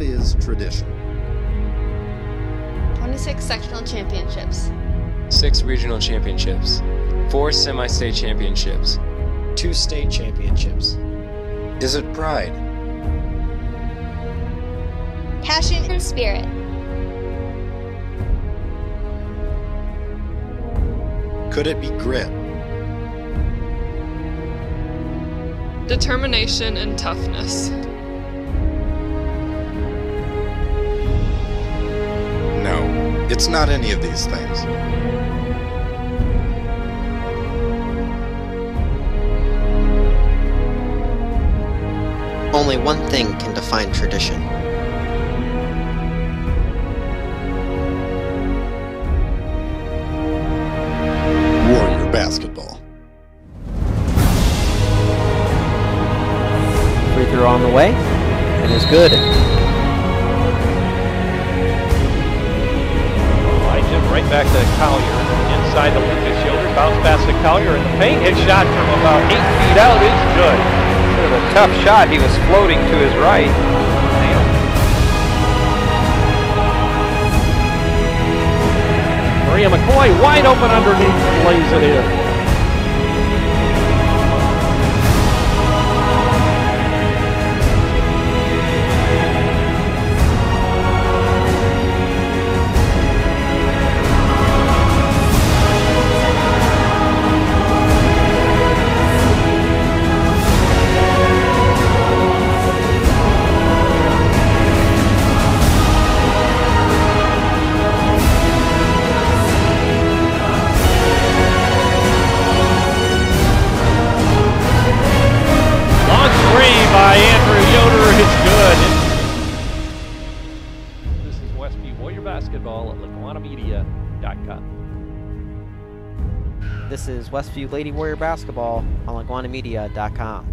is tradition? 26 sectional championships. 6 regional championships. 4 semi-state championships. 2 state championships. Is it pride? Passion and spirit. Could it be grit? Determination and toughness. No, it's not any of these things. Only one thing can define tradition. Warrior basketball. Free throw on the way. It is good. Right back to Collier, inside the Lucas shoulder, bounce pass to Collier in the paint, his shot from about 8 feet out is good. Sort of a tough shot, he was floating to his right. Maria McCoy wide open underneath, lays it in. By Andrew Yoder is good. This is Westview Warrior Basketball at LaguanaMedia.com. This is Westview Lady Warrior Basketball on LaguanaMedia.com.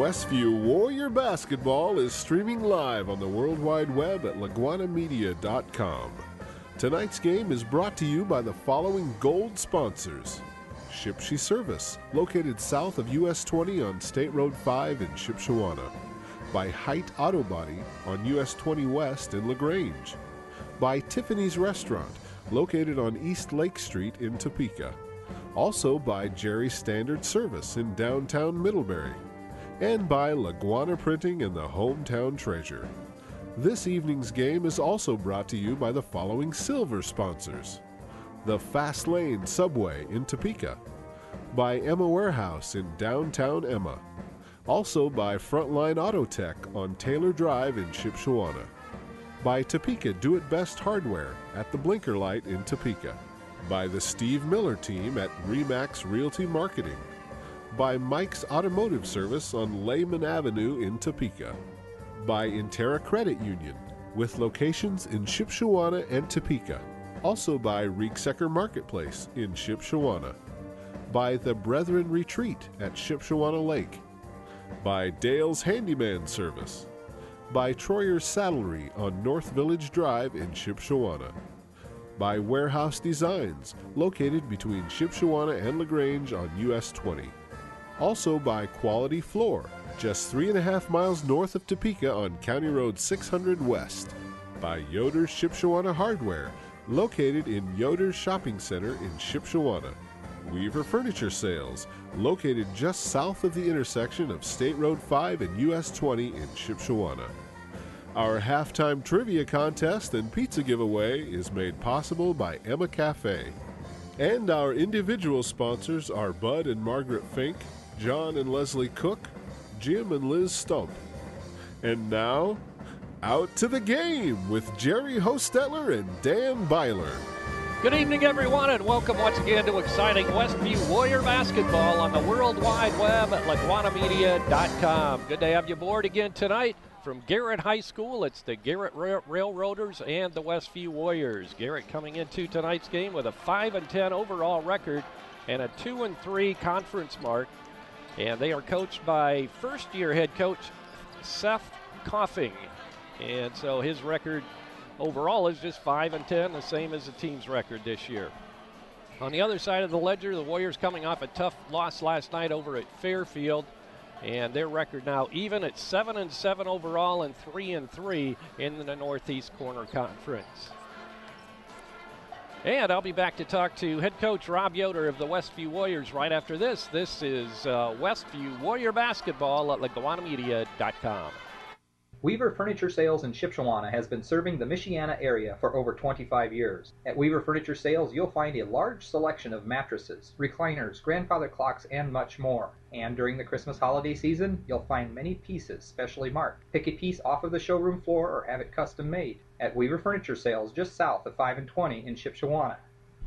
Westview Warrior Basketball is streaming live on the World Wide Web at LaguanaMedia.com. Tonight's game is brought to you by the following gold sponsors. Shipshe Service, located south of US 20 on State Road 5 in Shipshewana. By Height Auto Body on US 20 West in LaGrange. By Tiffany's Restaurant, located on East Lake Street in Topeka. Also by Jerry's Standard Service in downtown Middlebury. And by Laguana Printing and the Hometown Treasure. This evening's game is also brought to you by the following silver sponsors. The Fast Lane Subway in Topeka. By Emma Warehouse in downtown Emma. Also by Frontline Auto Tech on Taylor Drive in Shipshewana. By Topeka Do-It-Best Hardware at the Blinker Light in Topeka. By the Steve Miller Team at Remax Realty Marketing. By Mike's Automotive Service on Lehman Avenue in Topeka. By Intera Credit Union, with locations in Shipshewana and Topeka. Also by Rieksecker Marketplace in Shipshewana. by the Brethren Retreat at Shipshewana Lake, by Dale's Handyman Service, by Troyer's Saddlery on North Village Drive in Shipshewana, by Warehouse Designs, located between Shipshewana and LaGrange on US 20. Also by Quality Floor, just 3.5 miles north of Topeka on County Road 600 West. By Yoder's Shipshewana Hardware, located in Yoder's Shopping Center in Shipshewana. Weaver Furniture Sales, located just south of the intersection of State Road 5 and US 20 in Shipshewana. Our halftime trivia contest and pizza giveaway is made possible by Emma Cafe. And our individual sponsors are Bud and Margaret Fink, John and Leslie Cook, Jim and Liz Stump. And now, out to the game with Jerry Hostetler and Dan Byler. Good evening, everyone, and welcome once again to exciting Westview Warrior basketball on the World Wide Web at LaGuanaMedia.com. Good to have you aboard again tonight. From Garrett High School, it's the Garrett Railroaders and the Westview Warriors. Garrett coming into tonight's game with a 5-10 overall record and a 2-3 conference mark. And they are coached by first-year head coach Seth Coffing. And so his record overall is just 5-10, the same as the team's record this year. On the other side of the ledger, the Warriors coming off a tough loss last night over at Fairfield. And their record now even at 7-7 overall and 3-3 in the Northeast Corner Conference. And I'll be back to talk to head coach Rob Yoder of the Westview Warriors right after this. This is Westview Warrior basketball at LaGuanaMedia.com. Weaver Furniture Sales in Shipshewana has been serving the Michiana area for over 25 years. At Weaver Furniture Sales, you'll find a large selection of mattresses, recliners, grandfather clocks, and much more. And during the Christmas holiday season, you'll find many pieces specially marked. Pick a piece off of the showroom floor or have it custom made. At Weaver Furniture Sales, just south of 5 and 20 in Shipshewana,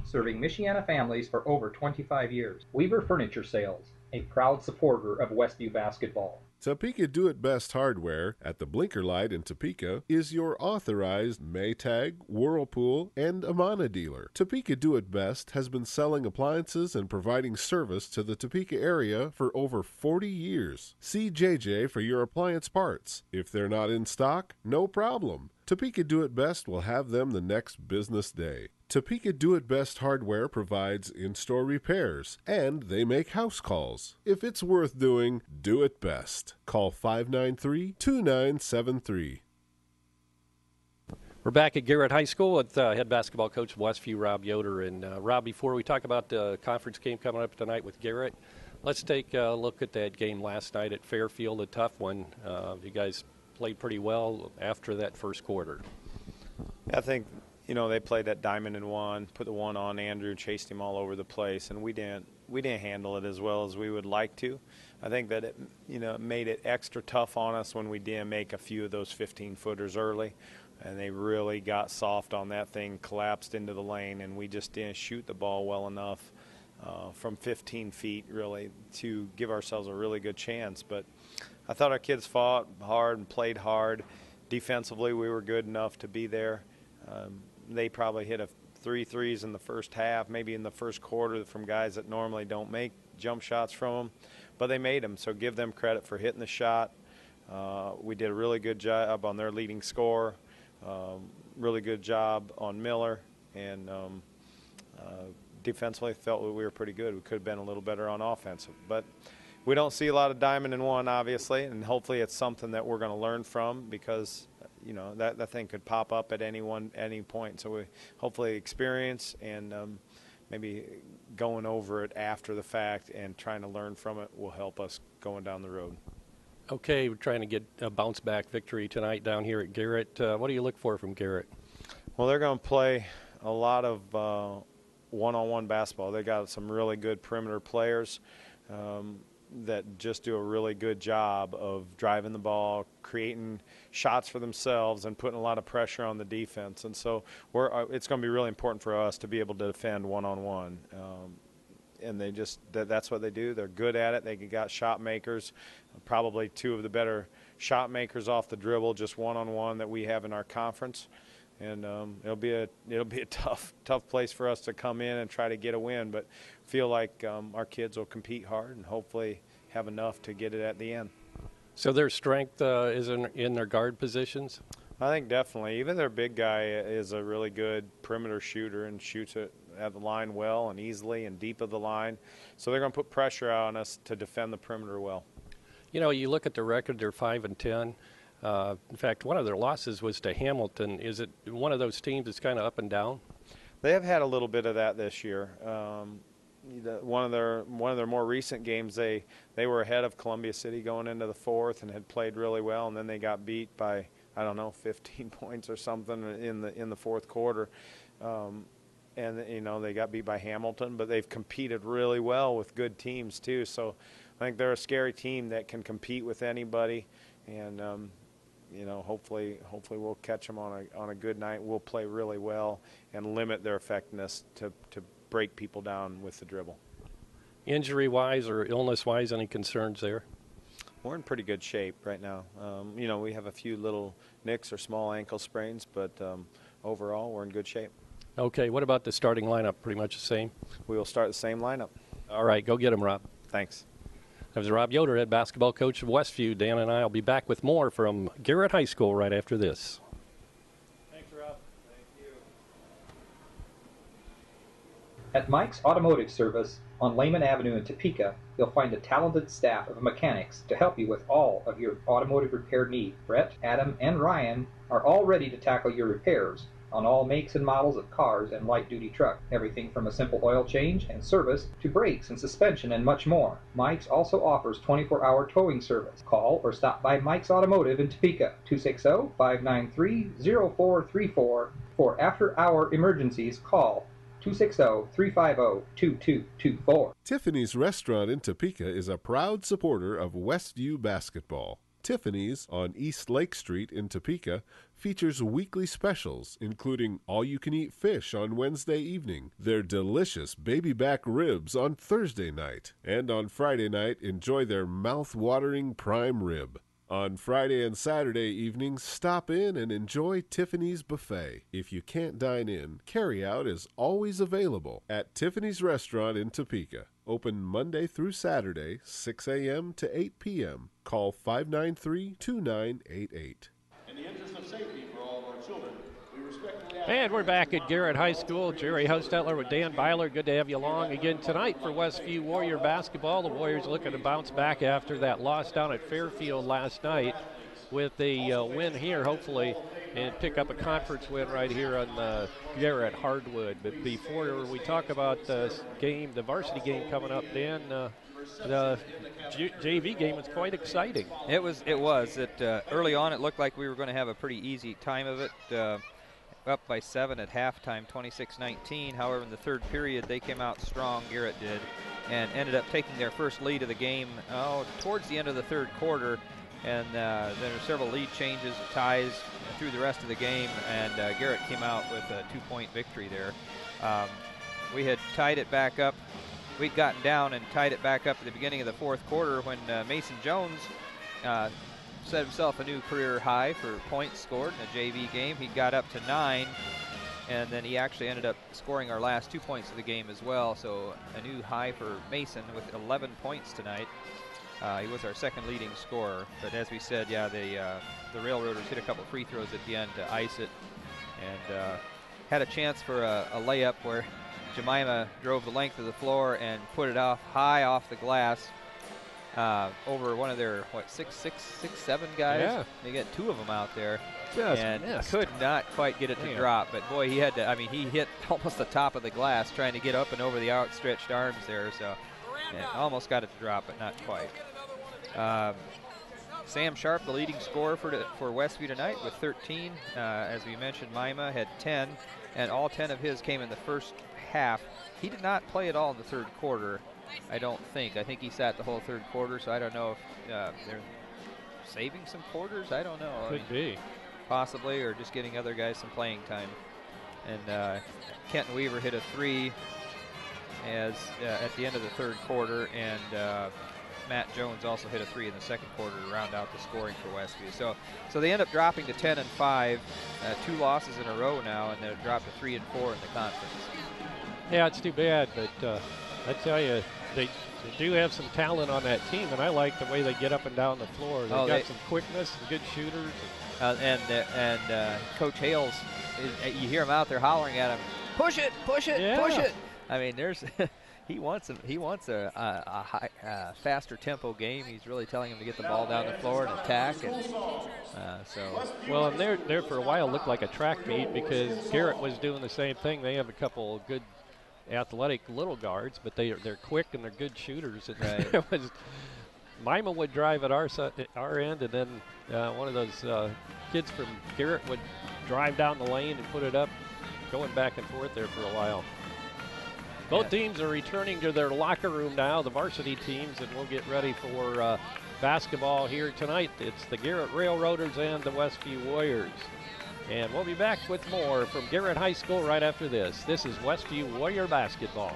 serving Michiana families for over 25 years. Weaver Furniture Sales, a proud supporter of Westview basketball. Topeka Do-It-Best Hardware at the Blinker Light in Topeka is your authorized Maytag, Whirlpool, and Amana dealer. Topeka Do-It-Best has been selling appliances and providing service to the Topeka area for over 40 years. See JJ for your appliance parts. If they're not in stock, no problem. Topeka Do-It-Best will have them the next business day. Topeka Do-It-Best Hardware provides in-store repairs, and they make house calls. If it's worth doing, do it best. Call 593-2973. We're back at Garrett High School with head basketball coach of Westview, Rob Yoder. And Rob, before we talk about the conference game coming up tonight with Garrett, let's take a look at that game last night at Fairfield, a tough one. You guys played pretty well after that first quarter. I think, they played that diamond and one, put the one on Andrew, chased him all over the place, and we didn't handle it as well as we would like to. I think that it, made it extra tough on us when we didn't make a few of those 15-footers early, and they really got soft on that thing, collapsed into the lane, and we just didn't shoot the ball well enough from 15 feet, really, to give ourselves a really good chance. But I thought our kids fought hard and played hard. Defensively, we were good enough to be there. They probably hit 3 threes in the first half, maybe in the first quarter from guys that normally don't make jump shots from them, but they made them, so give them credit for hitting the shot. We did a really good job on their leading scorer, really good job on Miller, and defensively felt we were pretty good. We could have been a little better on offense, but we don't see a lot of diamond in one, obviously, and hopefully it's something that we're going to learn from, because that thing could pop up at any point. So we hopefully experience and maybe going over it after the fact and trying to learn from it will help us going down the road. Okay, we're trying to get a bounce-back victory tonight down here at Garrett. What do you look for from Garrett? Well, they're going to play a lot of one-on-one basketball. They got some really good perimeter players that just do a really good job of driving the ball, creating shots for themselves, and putting a lot of pressure on the defense. And so it's going to be really important for us to be able to defend one-on-one. And that's what they do. They're good at it. They got shot makers, probably 2 of the better shot makers off the dribble, just one-on-one that we have in our conference. and it'll be a tough place for us to come in and try to get a win. But feel like our kids will compete hard and hopefully have enough to get it at the end. So their strength is in their guard positions? I think definitely. Even their big guy is a really good perimeter shooter and shoots it at the line well and easily and deep of the line. So they're going to put pressure on us to defend the perimeter well. You know, you look at the record, they're 5-10. In fact, one of their losses was to Hamilton. Is it one of those teams that's kind of up and down? They have had a little bit of that this year. One of their more recent games, they were ahead of Columbia City going into the fourth and had played really well, and then they got beat by, I don't know, 15 points or something in the fourth quarter. And you know, they got beat by Hamilton, but they've competed really well with good teams too. So I think they're a scary team that can compete with anybody, and you know, hopefully we'll catch them on a good night. We'll play really well and limit their effectiveness to break people down with the dribble. Injury-wise or illness-wise, any concerns there? We're in pretty good shape right now. You know, we have a few little nicks or small ankle sprains, but overall we're in good shape. Okay, what about the starting lineup? Pretty much the same? We will start the same lineup. All right, go get them, Rob. Thanks. That was Rob Yoder, head basketball coach of Westview. Dan and I will be back with more from Garrett High School right after this. Thanks, Rob. Thank you. At Mike's Automotive Service on Lehman Avenue in Topeka, you'll find a talented staff of mechanics to help you with all of your automotive repair needs. Brett, Adam, and Ryan are all ready to tackle your repairs on all makes and models of cars and light-duty trucks. Everything from a simple oil change and service to brakes and suspension and much more. Mike's also offers 24-hour towing service. Call or stop by Mike's Automotive in Topeka, 260-593-0434. For after-hour emergencies, call 260-350-2224. Tiffany's Restaurant in Topeka is a proud supporter of Westview basketball. Tiffany's on East Lake Street in Topeka features weekly specials, including all-you-can-eat fish on Wednesday evening, their delicious baby back ribs on Thursday night, and on Friday night, enjoy their mouth-watering prime rib. On Friday and Saturday evenings, stop in and enjoy Tiffany's Buffet. If you can't dine in, carry-out is always available at Tiffany's Restaurant in Topeka. Open Monday through Saturday, 6 a.m. to 8 p.m. Call 593-2988. In the interest of safety for all of our children, we respectfully ask. And we're back at Garrett High School. Jerry Hostetler with Dan Byler. Good to have you along again tonight for Westview Warrior basketball. The Warriors looking to bounce back after that loss down at Fairfield last night with a win here, hopefully, and pick up a conference win right here on Garrett Hardwood. But before we talk about the game, the varsity game coming up, Dan, the JV game was quite exciting. It was. Early on, it looked like we were going to have a pretty easy time of it. Up by 7 at halftime, 26-19. However, in the third period, they came out strong, Garrett did, and ended up taking their first lead of the game towards the end of the third quarter. And there were several lead changes, ties through the rest of the game, and Garrett came out with a 2-point victory there. We had tied it back up. We'd gotten down and tied it back up at the beginning of the fourth quarter when Mason Jones set himself a new career high for points scored in a JV game. He got up to 9, and then he actually ended up scoring our last 2 points of the game as well. So a new high for Mason with 11 points tonight. He was our second leading scorer, but as we said, yeah, the Railroaders hit a couple free throws at the end to ice it, and had a chance for a layup where Jemima drove the length of the floor and put it high off the glass over one of their, 6'7" guys? Yeah. They got 2 of them out there. Just and missed. Could not quite get it to drop, but boy, he had to, he hit almost the top of the glass trying to get up and over the outstretched arms there, so and almost got it to drop, but not quite. Sam Sharp, the leading scorer for Westview tonight with 13. As we mentioned, Mima had 10, and all 10 of his came in the first half. He did not play at all in the third quarter, I don't think. I think he sat the whole third quarter, so I don't know if they're saving some quarters. I don't know. Could be. Possibly, or just getting other guys some playing time. And Kenton Weaver hit a 3 as at the end of the third quarter, and Matt Jones also hit a 3 in the second quarter to round out the scoring for Westview. So they end up dropping to 10-5, 2 losses in a row now, and they're dropped to 3-4 in the conference. Yeah, it's too bad, but I tell you, they do have some talent on that team, and I like the way they get up and down the floor. They've got some quickness, and good shooters. And Coach Hales, you hear him out there hollering at him, push it, push it, push it. I mean, there's he wants a high, faster tempo game. He's really telling him to get the ball down the floor and attack. Well, and there for a while looked like a track meet because Garrett was doing the same thing. They have a couple of good athletic little guards, but they're quick and they're good shooters. And it was Mima would drive at our end, and then one of those kids from Garrett would drive down the lane and put it up, going back and forth there for a while. Both teams are returning to their locker room now, the varsity teams, and we'll get ready for basketball here tonight. It's the Garrett Railroaders and the Westview Warriors. And we'll be back with more from Garrett High School right after this. This is Westview Warrior Basketball.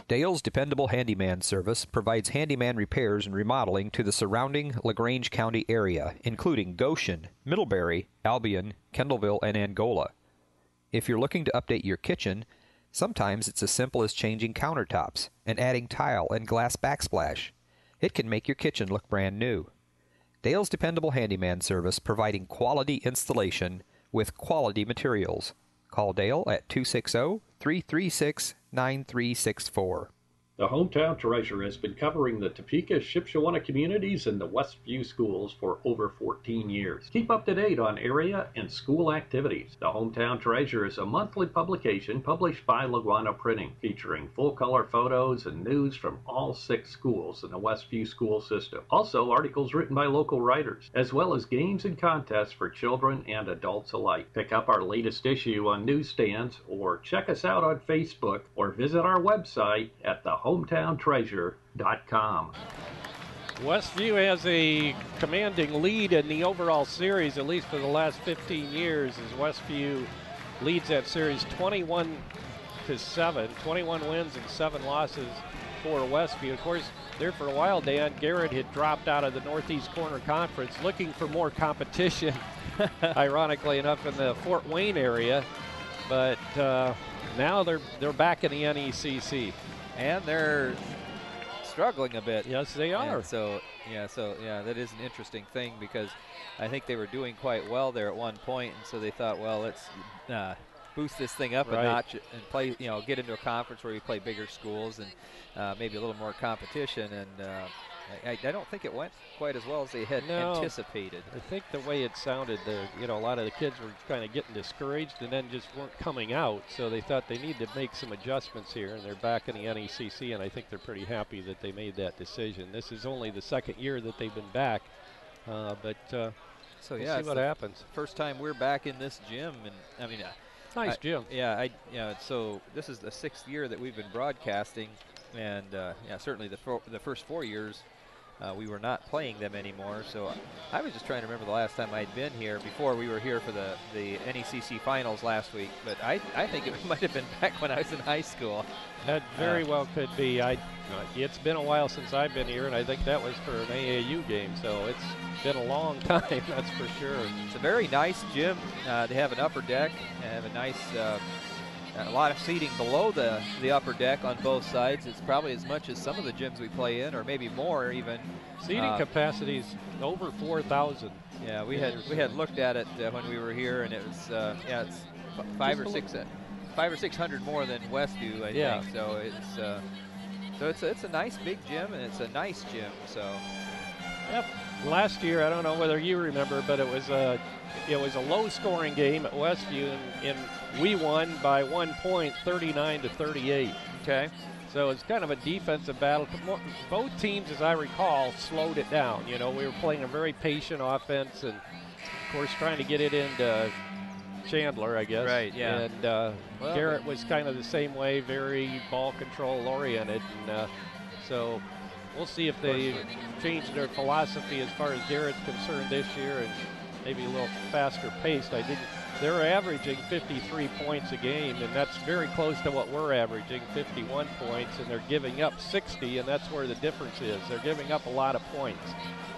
Dale's Dependable Handyman Service provides handyman repairs and remodeling to the surrounding LaGrange County area, including Goshen, Middlebury, Albion, Kendallville, and Angola. If you're looking to update your kitchen, sometimes it's as simple as changing countertops and adding tile and glass backsplash. It can make your kitchen look brand new. Dale's Dependable Handyman Service, providing quality installation with quality materials. Call Dale at 260-336-9364. The Hometown Treasure has been covering the Topeka, Shipshewana communities and the Westview schools for over 14 years. Keep up to date on area and school activities. The Hometown Treasure is a monthly publication published by Laguana Printing, featuring full-color photos and news from all 6 schools in the Westview school system. Also, articles written by local writers, as well as games and contests for children and adults alike. Pick up our latest issue on newsstands, or check us out on Facebook, or visit our website at thehometowntreasure.com. Westview has a commanding lead in the overall series, at least for the last 15 years, as Westview leads that series 21-7, 21 wins and 7 losses for Westview. Of course, there for a while, Dan, Garrett had dropped out of the Northeast Corner Conference looking for more competition, ironically enough, in the Fort Wayne area. But now they're back in the NECC. And they're struggling a bit. Yes, they are. And so that is an interesting thing, because I think they were doing quite well there at one point, and so they thought, well, let's boost this thing up a notch and play, get into a conference where you play bigger schools and maybe a little more competition. And I don't think it went quite as well as they had anticipated. I think the way it sounded, a lot of the kids were kind of getting discouraged and then just weren't coming out. So they thought they need to make some adjustments here, and they're back in the NECC, and I think they're pretty happy that they made that decision. This is only the second year that they've been back, we'll see what happens. First time we're back in this gym, and I mean, nice gym. So this is the 6th year that we've been broadcasting, and certainly the first 4 years. We were not playing them anymore, so I was just trying to remember the last time I'd been here before we were here for the NECC finals last week. But I think it might have been back when I was in high school. That very well could be. It's been a while since I've been here, and I think that was for an AAU game, so it's been a long time, that's for sure. It's a very nice gym. They have an upper deck and have a nice a lot of seating below the upper deck on both sides. It's probably as much as some of the gyms we play in, or maybe more even. Seating capacities over 4,000. Yeah, we had looked at it when we were here, and it was it's 500 or 600 more than Westview, I think. So it's a nice big gym, and it's a nice gym. So. Yep. Last year, I don't know whether you remember, but it was a low-scoring game at Westview, and we won by 1 point, 39-38. Okay. So it's kind of a defensive battle. Both teams, as I recall, slowed it down. We were playing a very patient offense, and of course trying to get it into Chandler, I guess. Right. Yeah. And Garrett was kind of the same way, very ball control oriented, and so. We'll see if they change their philosophy as far as Garrett's concerned this year, and maybe a little faster paced. I didn't They're averaging 53 points a game, and that's very close to what we're averaging, 51 points, and they're giving up 60, and that's where the difference is. They're giving up a lot of points,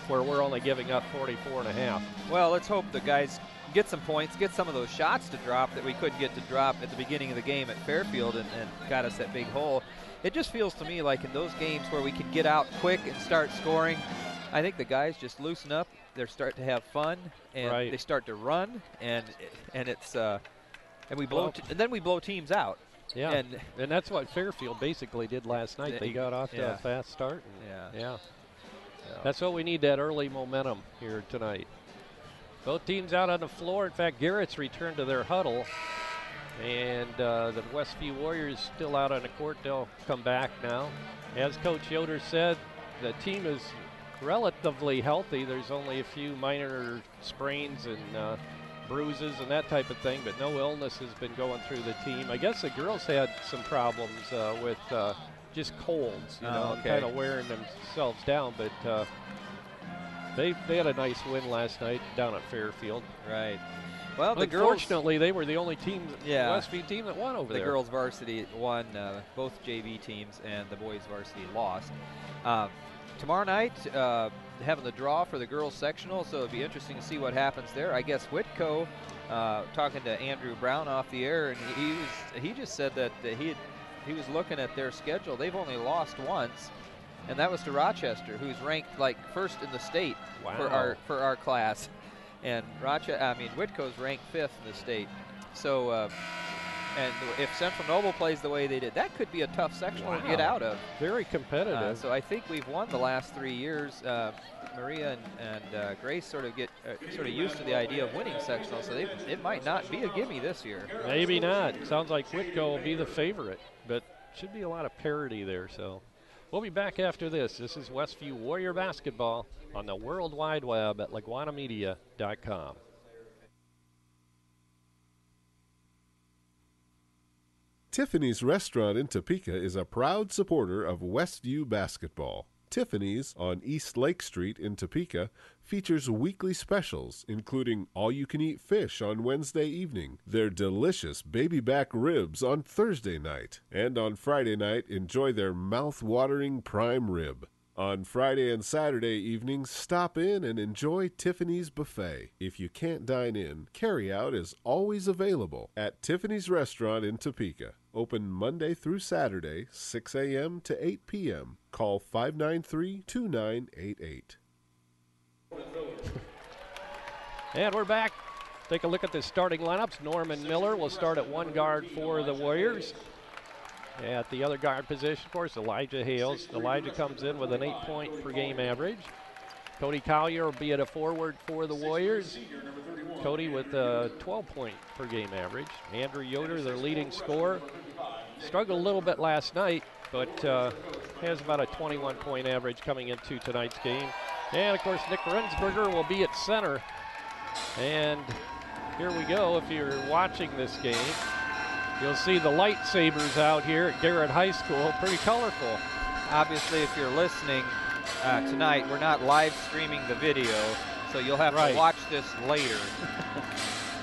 where we're only giving up 44.5. Well, let's hope the guys get some points, get some of those shots to drop that we couldn't get to drop at the beginning of the game at Fairfield and got us that big hole. It just feels to me like in those games where we could get out quick and start scoring, I think the guys just loosen up. They're starting to have fun, and they start to run, and it's and we blow and then we blow teams out. Yeah, and that's what Fairfield basically did last night. They got off to a fast start. Yeah. That's what we need, that early momentum here tonight. Both teams out on the floor. In fact, Garrett's returned to their huddle, and the Westview Warriors still out on the court. They'll come back now. As Coach Yoder said, the team is relatively healthy. There's only a few minor sprains and bruises and that type of thing, but no illness has been going through the team. I guess the girls had some problems with just colds, you know, kind of wearing themselves down, but they had a nice win last night down at Fairfield. Right. Well, the girls, unfortunately, they were the only team, Westview team that won over there. The girls varsity won, both JV teams, and the boys varsity lost. Tomorrow night, having the draw for the girls sectional, so it'll be interesting to see what happens there. I guess Whitco, talking to Andrew Brown off the air, and he just said that he was looking at their schedule. They've only lost once, and that was to Rochester, who's ranked like first in the state for our class. And Whitco's ranked 5th in the state. So, and if Central Noble plays the way they did, that could be a tough sectional to get out of. Very competitive. So I think we've won the last 3 years. Maria and Grace sort of get used to the idea of winning sectional, so it might not be a gimme this year. Maybe not. Sounds like Whitco will be the favorite, but should be a lot of parity there. So we'll be back after this. This is Westview Warrior Basketball on the World Wide Web at LaguanaMedia.com. Tiffany's Restaurant in Topeka is a proud supporter of Westview basketball. Tiffany's on East Lake Street in Topeka features weekly specials, including all-you-can-eat fish on Wednesday evening, their delicious baby back ribs on Thursday night, and on Friday night, enjoy their mouth-watering prime rib. On Friday and Saturday evenings, stop in and enjoy Tiffany's Buffet. If you can't dine in, carry-out is always available at Tiffany's Restaurant in Topeka. Open Monday through Saturday, 6 a.m. to 8 p.m. Call 593-2988. And we're back. Take a look at the starting lineups. Norman Miller will start at one guard for the Warriors. At the other guard position, of course, Elijah Hales. Elijah comes in with an 8-point per game average. Cody Collier will be at a forward for the Warriors. Cody with a 12-point per game average. Andrew Yoder, their leading scorer. Struggled a little bit last night, but has about a 21-point average coming into tonight's game. And, of course, Nick Rensberger will be at center. And here we go. If you're watching this game, you'll see the lightsabers out here at Garrett High School. Pretty colorful. Obviously, if you're listening tonight, we're not live streaming the video, so you'll have to watch this later.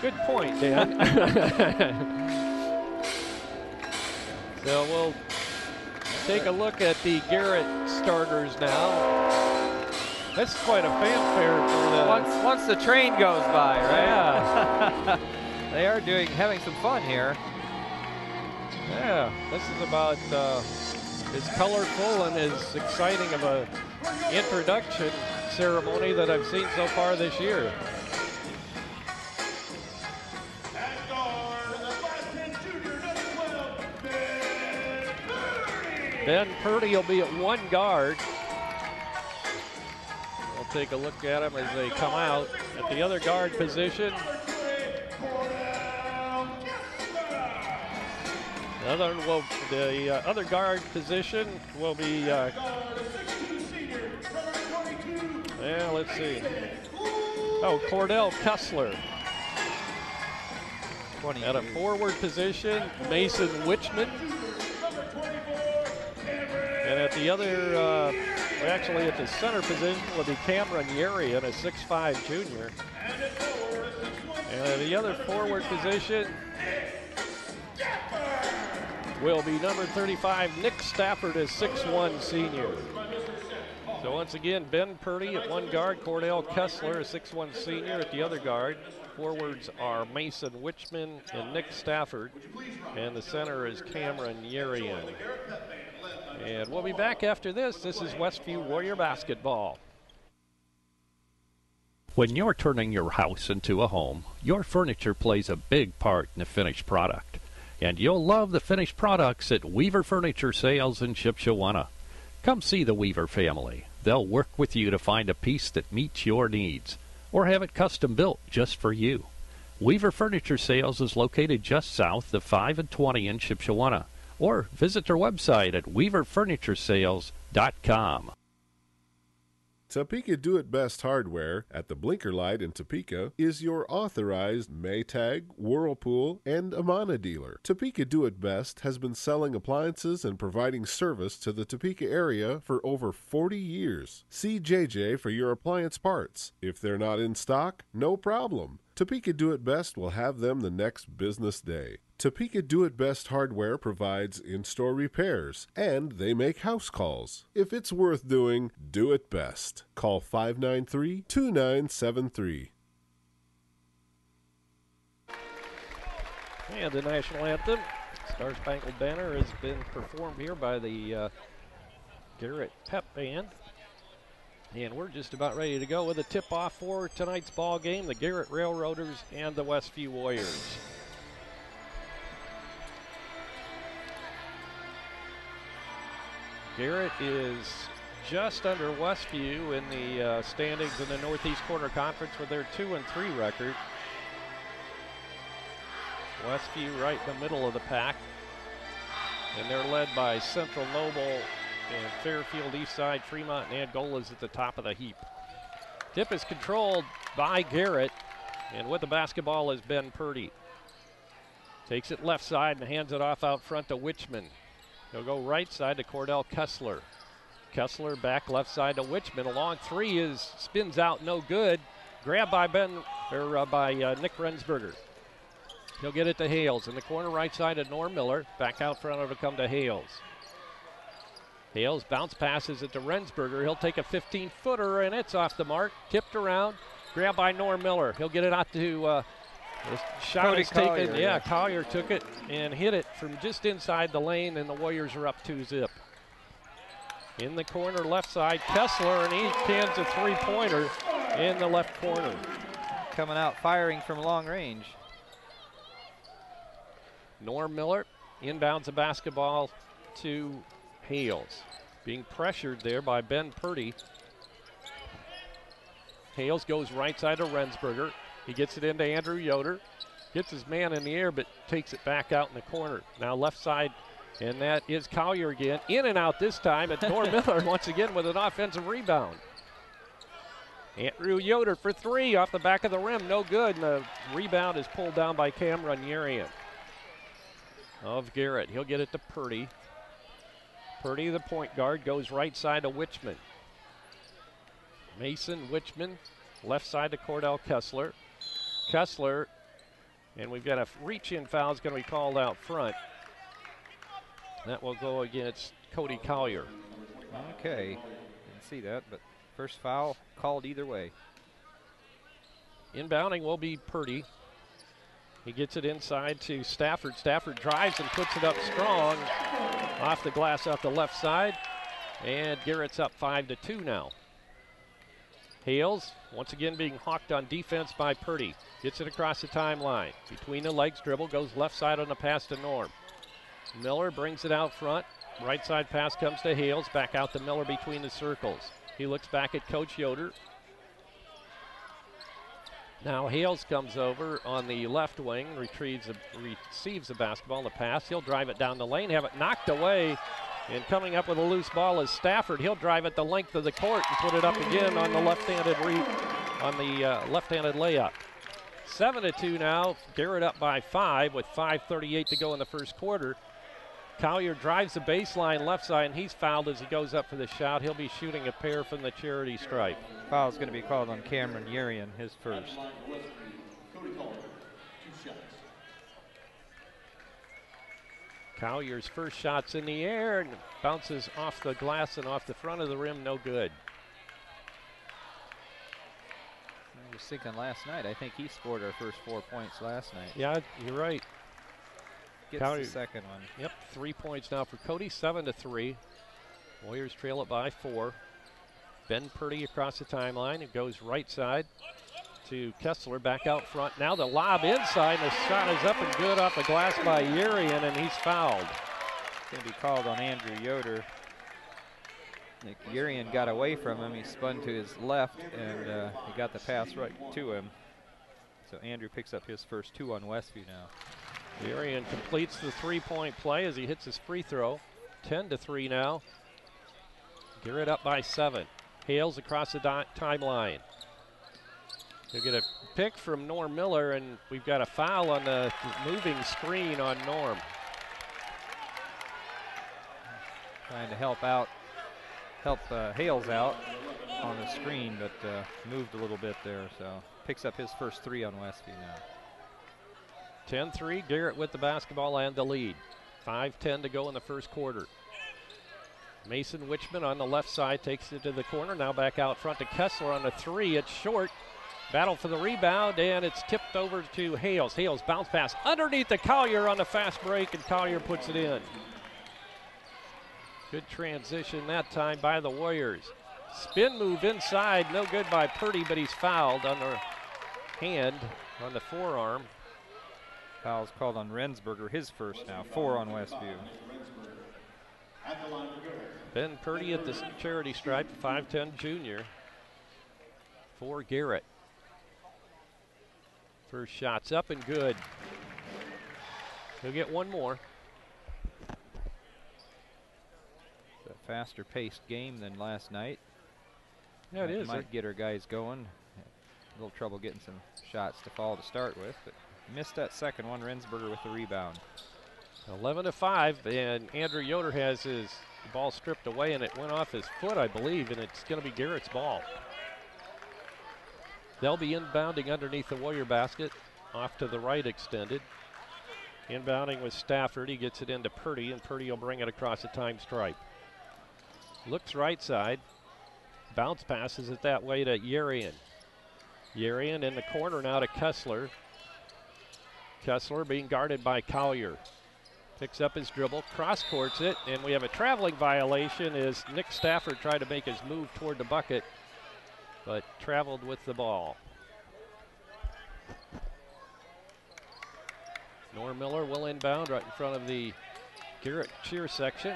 Good point, Dan. So we'll take a look at the Garrett starters now. That's quite a fanfare for the... Once the train goes by, right? Yeah. They are having some fun here. Yeah, this is about as colorful and as exciting of a introduction ceremony that I've seen so far this year. Ben Purdy will be at one guard. We'll take a look at them as they come out. At the other guard position, the other guard position will be, let's see. Oh, Cordell Kessler. At a forward position, Mason Wichman. And at the other, actually at the center position will be Cameron Yeri, and a 6'5" junior. The other forward position will be number 35, Nick Stafford, a 6'1 senior. So once again, Ben Purdy at one guard, Cordell Kessler, a 6'1 senior, at the other guard. Forwards are Mason Wichman and Nick Stafford, and the center is Cameron Yerian. And we'll be back after this. This is Westview Warrior Basketball. When you're turning your house into a home, your furniture plays a big part in the finished product. And you'll love the finished products at Weaver Furniture Sales in Shipshewana. Come see the Weaver family. They'll work with you to find a piece that meets your needs, or have it custom built just for you. Weaver Furniture Sales is located just south of 5 and 20 in Shipshewana, or visit their website at weaverfurnituresales.com. Topeka Do-It-Best Hardware at the Blinker Light in Topeka is your authorized Maytag, Whirlpool, and Amana dealer. Topeka Do-It-Best has been selling appliances and providing service to the Topeka area for over 40 years. See JJ for your appliance parts. If they're not in stock, no problem. Topeka Do-It-Best will have them the next business day. Topeka Do-It-Best Hardware provides in-store repairs, and they make house calls. If it's worth doing, do it best. Call 593-2973. And the national anthem, Star Spangled Banner, has been performed here by the Garrett Pep Band. And we're just about ready to go with a tip-off for tonight's ball game, the Garrett Railroaders and the Westview Warriors. Garrett is just under Westview in the standings in the Northeast Corner Conference with their 2-3 record. Westview right in the middle of the pack. And they're led by Central Noble and Fairfield, Eastside, Fremont, and Angola's at the top of the heap. Tip is controlled by Garrett, and with the basketball is Ben Purdy. Takes it left side and hands it off out front to Wichman. He'll go right side to Cordell Kessler. Kessler back left side to Wichman. A long three spins out, no good. Grabbed by Nick Rensberger. He'll get it to Hales in the corner right side to Norm Miller. Back out front, it'll come to Hales. Hales bounce passes it to Rensberger. He'll take a 15-footer, and it's off the mark. Tipped around, grabbed by Norm Miller. He'll get it out to the shot Cody is taken. Collier, Yeah, Collier took it and hit it from just inside the lane, and the Warriors are up 2-zip. In the corner left side, Kessler, and he pins a three-pointer in the left corner. Coming out firing from long range. Norm Miller inbounds the basketball to Hales. Being pressured there by Ben Purdy. Hales goes right side to Rensberger. He gets it into Andrew Yoder. Gets his man in the air, but takes it back out in the corner. Now left side, and that is Collier again. In and out this time, and Norm Miller once again with an offensive rebound. Andrew Yoder for three off the back of the rim, no good, and the rebound is pulled down by Cameron Yerian of Garrett. He'll get it to Purdy. Purdy, the point guard, goes right side to Wichman. Mason Wichman, left side to Cordell Kessler. Kessler, and we've got a reach-in foul is going to be called out front. That will go against Cody Collier. Okay, didn't see that, but first foul called either way. Inbounding will be Purdy. He gets it inside to Stafford. Stafford drives and puts it up strong. Off the glass off the left side. And Garrett's up 5-2 now. Hales, once again being hawked on defense by Purdy. Gets it across the timeline. Between the legs, dribble, goes left side on the pass to Norm. Miller brings it out front. Right side pass comes to Hales. Back out to Miller between the circles. He looks back at Coach Yoder. Now Hales comes over on the left wing, receives the basketball, the pass. He'll drive it down the lane, have it knocked away, and coming up with a loose ball is Stafford. He'll drive it the length of the court and put it up again on the left-handed layup. 7-2 now. Garrett up by 5 with 5:38 to go in the first quarter. Collier drives the baseline left side, and he's fouled as he goes up for the shot. He'll be shooting a pair from the charity stripe. Foul's going to be called on Cameron Yerian, his first. Collier's first shot's in the air and bounces off the glass and off the front of the rim, no good. I was thinking last night, I think he scored our first 4 points last night. Yeah, you're right. Gets Collier, the second one. Yep, 3 points now for Cody, 7-3. Warriors trail it by 4. Ben Purdy across the timeline. It goes right side to Kessler, back out front. Now the lob inside, and the shot is up and good off the glass by Urian, and he's fouled. It's going to be called on Andrew Yoder. Urian got away from him. He spun to his left, and he got the pass right to him. So Andrew picks up his first 2 on Westview now. Urian completes the 3-point play as he hits his free throw. 10-3 now. Garrett up by 7. Hales across the timeline. He'll get a pick from Norm Miller, and we've got a foul on the moving screen on Norm. Trying to help Hales out on the screen, but moved a little bit there, so picks up his first 3 on Westview now. 10-3, Garrett with the basketball and the lead. 5:10 to go in the first quarter. Mason Wichman on the left side takes it to the corner. Now back out front to Kessler on the 3. It's short. Battle for the rebound, and it's tipped over to Hales. Hales bounce pass underneath the Collier on the fast break, and Collier puts it in. Good transition that time by the Warriors. Spin move inside, no good by Purdy, but he's fouled on the hand, on the forearm. Foul's called on Rensberger, his first now, 4 on Westview. Ben Purdy at the charity stripe, 5'10" junior for Garrett. First shot's up and good. He'll get one more. It's a faster paced game than last night. Yeah, it is. Might get our guys going. A little trouble getting some shots to fall to start with, but missed that second one. Rensberger with the rebound. 11-5, and Andrew Yoder has his ball stripped away, and it went off his foot, I believe, and it's going to be Garrett's ball. They'll be inbounding underneath the Warrior basket, off to the right extended. Inbounding with Stafford, he gets it into Purdy, and Purdy will bring it across the time stripe. Looks right side, bounce passes it that way to Urian. Urian in the corner now to Kessler. Kessler being guarded by Collier. Picks up his dribble, cross-courts it, and we have a traveling violation as Nick Stafford tried to make his move toward the bucket, but traveled with the ball. Norm Miller will inbound right in front of the Garrett cheer section.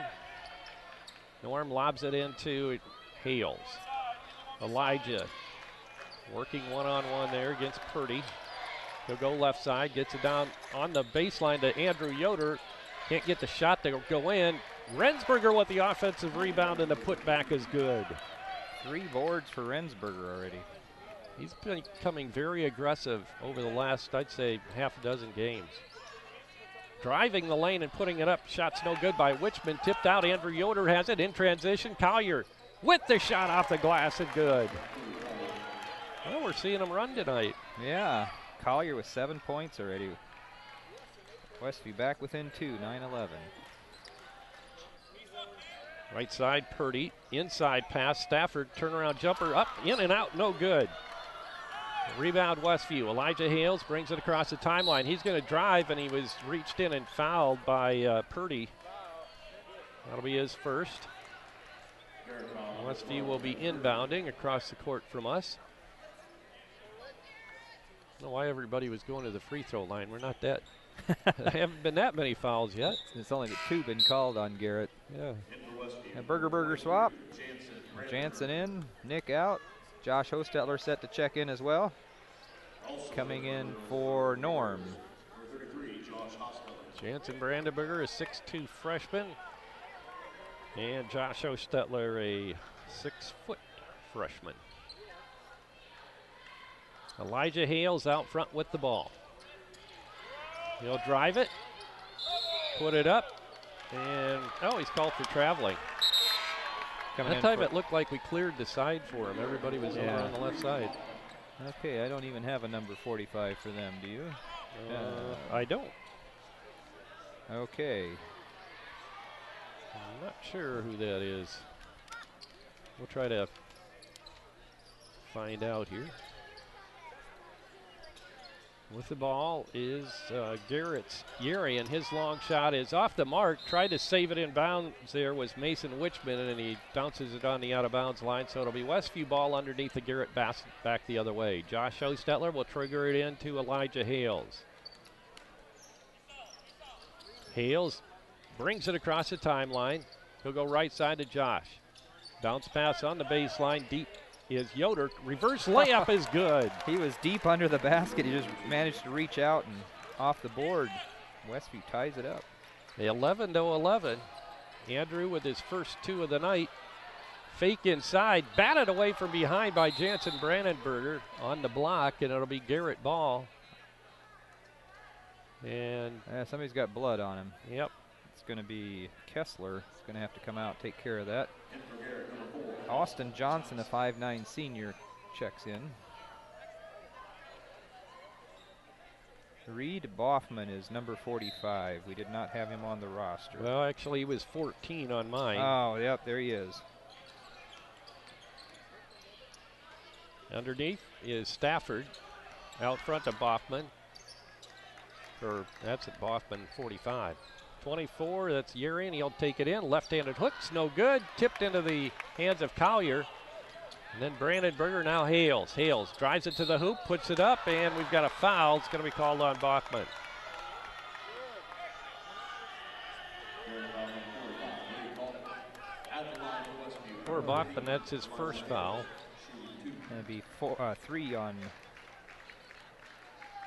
Norm lobs it into Hales. Elijah working one-on-one there against Purdy. He'll go left side, gets it down on the baseline to Andrew Yoder. Can't get the shot to go in. Rensberger with the offensive rebound, and the putback is good. 3 boards for Rensberger already. He's been becoming very aggressive over the last, I'd say, half a dozen games. Driving the lane and putting it up. Shot's no good by Wichman. Tipped out. Andrew Yoder has it in transition. Collier with the shot off the glass and good. Well, we're seeing him run tonight. Yeah, Collier with 7 points already. Westview back within 2, 9-11. Right side, Purdy. Inside pass, Stafford. Turnaround jumper up, in and out, no good. Rebound Westview. Elijah Hales brings it across the timeline. He's going to drive, and he was reached in and fouled by Purdy. That'll be his first. Westview will be inbounding across the court from us. I don't know why everybody was going to the free throw line. We're not that. There haven't been that many fouls yet. It's only 2 been called on Garrett. Yeah. And Burger swap. Jansen in, Nick out. Josh Hostetler set to check in as well. Coming in for Norm. Jansen Brandenburger, a 6'2" freshman. And Josh Hostetler, a 6-foot freshman. Elijah Hales out front with the ball. He'll drive it, put it up, and he's called for traveling. That time it looked like we cleared the side for him. Everybody was over on the left side. Okay, I don't even have a number 45 for them, do you? I don't. Okay. I'm not sure who that is. We'll try to find out here. With the ball is Garrett's Yeri, and his long shot is off the mark. Tried to save it in bounds there was Mason Wichman, and he bounces it on the out-of-bounds line, so it'll be Westview ball underneath the Garrett basket back the other way. Josh Ostetler will trigger it into Elijah Hales. Hales brings it across the timeline. He'll go right side to Josh. Bounce pass on the baseline, deep is Yoder. Reverse layup is good. He was deep under the basket. He just managed to reach out and off the board. Westview ties it up. 11-11. Andrew with his first two of the night. Fake inside, batted away from behind by Jansen Brandenburger on the block, and it'll be Garrett ball. And somebody's got blood on him. Yep. It's going to be Kessler. He's going to have to come out, take care of that. Austin Johnson, a 5'9" senior, checks in. Reed Boffman is number 45. We did not have him on the roster. Well, actually, he was 14 on mine. Oh, yep, there he is. Underneath is Stafford. Out front to Boffman. Or that's at Boffman, 45. 24, that's Yeri, and he'll take it in. Left-handed hooks, no good. Tipped into the hands of Collier. And then Brandenburger, now Hales. Hales drives it to the hoop, puts it up, and we've got a foul. It's going to be called on Boffman. For Boffman, that's his first foul. Going to be 3 on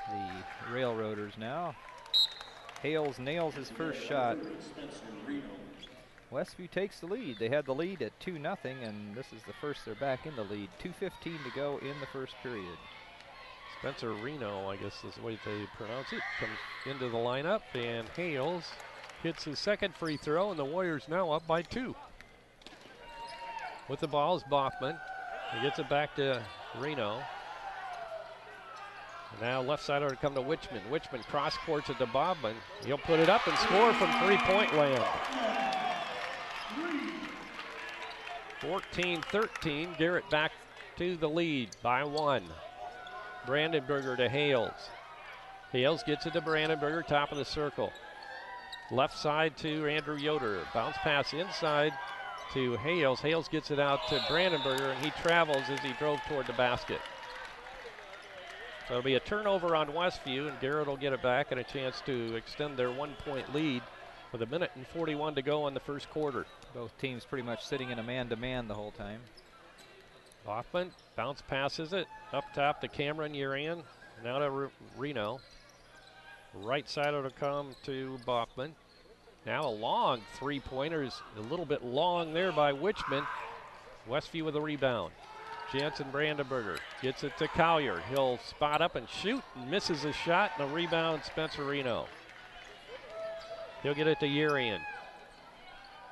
the Railroaders now. Hales nails his first shot. Westview takes the lead. They had the lead at 2-0, and this is the first they're back in the lead. 2:15 to go in the first period. Spencer Reno, I guess is the way they pronounce it, comes into the lineup, and Hales hits his second free throw, and the Warriors now up by 2. With the ball is Boffman. He gets it back to Reno. And now left sider to come to Wichman. Wichman cross courts it to Boffman. He'll put it up and score from three-point land. 14-13, Garrett back to the lead by 1. Brandenburger to Hales. Hales gets it to Brandenburger, top of the circle. Left side to Andrew Yoder. Bounce pass inside to Hales. Hales gets it out to Brandenburger, and he travels as he drove toward the basket. So it'll be a turnover on Westview, and Garrett will get it back and a chance to extend their 1-point lead with 1:41 to go in the first quarter. Both teams pretty much sitting in a man-to-man the whole time. Boffman bounce passes it up top to Cameron Urian. Now to Reno. Right side to come to Boffman. Now a long three-pointers, a little bit long there by Wichman. Westview with a rebound. Jansen Brandenburger gets it to Collier. He'll spot up and shoot and misses a shot, and a rebound Spencer Reno. He'll get it to Urian.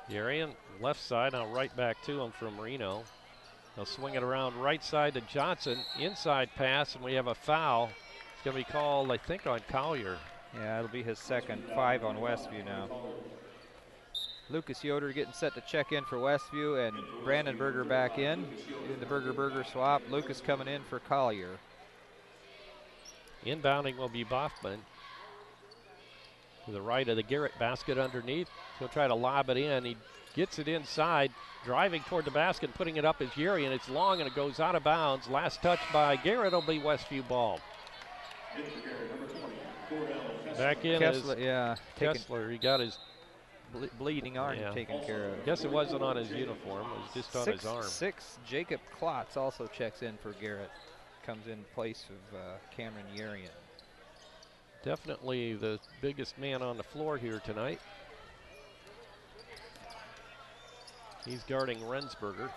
Urian left side, now right back to him from Reno. They'll swing it around right side to Johnson. Inside pass, and we have a foul. It's going to be called, I think, on Collier. Yeah, it'll be his second. 5 on Westview now. Lucas Yoder getting set to check in for Westview, and Brandenburger back in the Burger swap. Lucas coming in for Collier. Inbounding will be Boffman. To the right of the Garrett basket underneath. He'll try to lob it in. He gets it inside, driving toward the basket, putting it up as Yeri, and it's long and it goes out of bounds. Last touch by Garrett will be Westview ball. Back in Kessler, is Kessler. He got his bleeding arm taken care of. Guess it wasn't on his uniform. It was just on his arm. 6'6", Jacob Klotz also checks in for Garrett. Comes in place of Cameron Urian. Definitely the biggest man on the floor here tonight. He's guarding Rensberger.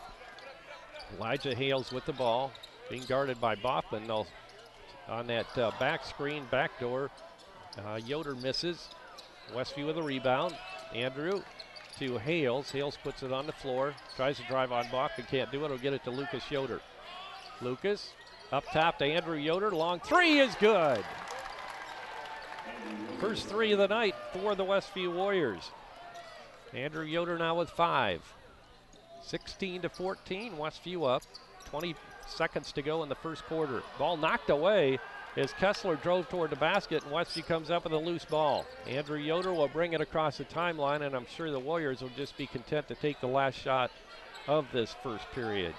Elijah Hales with the ball, being guarded by Boffman. On that back screen, backdoor, Yoder misses. Westview with a rebound. Andrew to Hales. Hales puts it on the floor, tries to drive on Boffman, can't do it. He'll get it to Lucas Yoder. Lucas up top to Andrew Yoder. Long three is good. First three of the night for the Westview Warriors. Andrew Yoder now with 5. 16-14, Westview up. 20 seconds to go in the first quarter. Ball knocked away as Kessler drove toward the basket, and Westview comes up with a loose ball. Andrew Yoder will bring it across the timeline, and I'm sure the Warriors will just be content to take the last shot of this first period.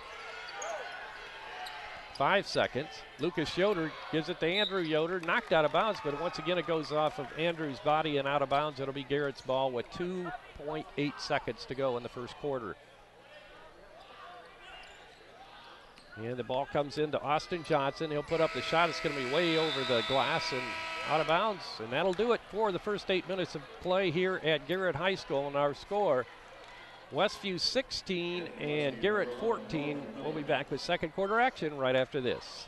5 seconds. Lucas Yoder gives it to Andrew Yoder, knocked out of bounds, but once again it goes off of Andrew's body and out of bounds. It'll be Garrett's ball with 2.8 seconds to go in the first quarter. And the ball comes into Austin Johnson. He'll put up the shot. It's going to be way over the glass and out of bounds. And that'll do it for the first 8 minutes of play here at Garrett High School. And our score, Westview 16 and Garrett 14. We'll be back with second quarter action right after this.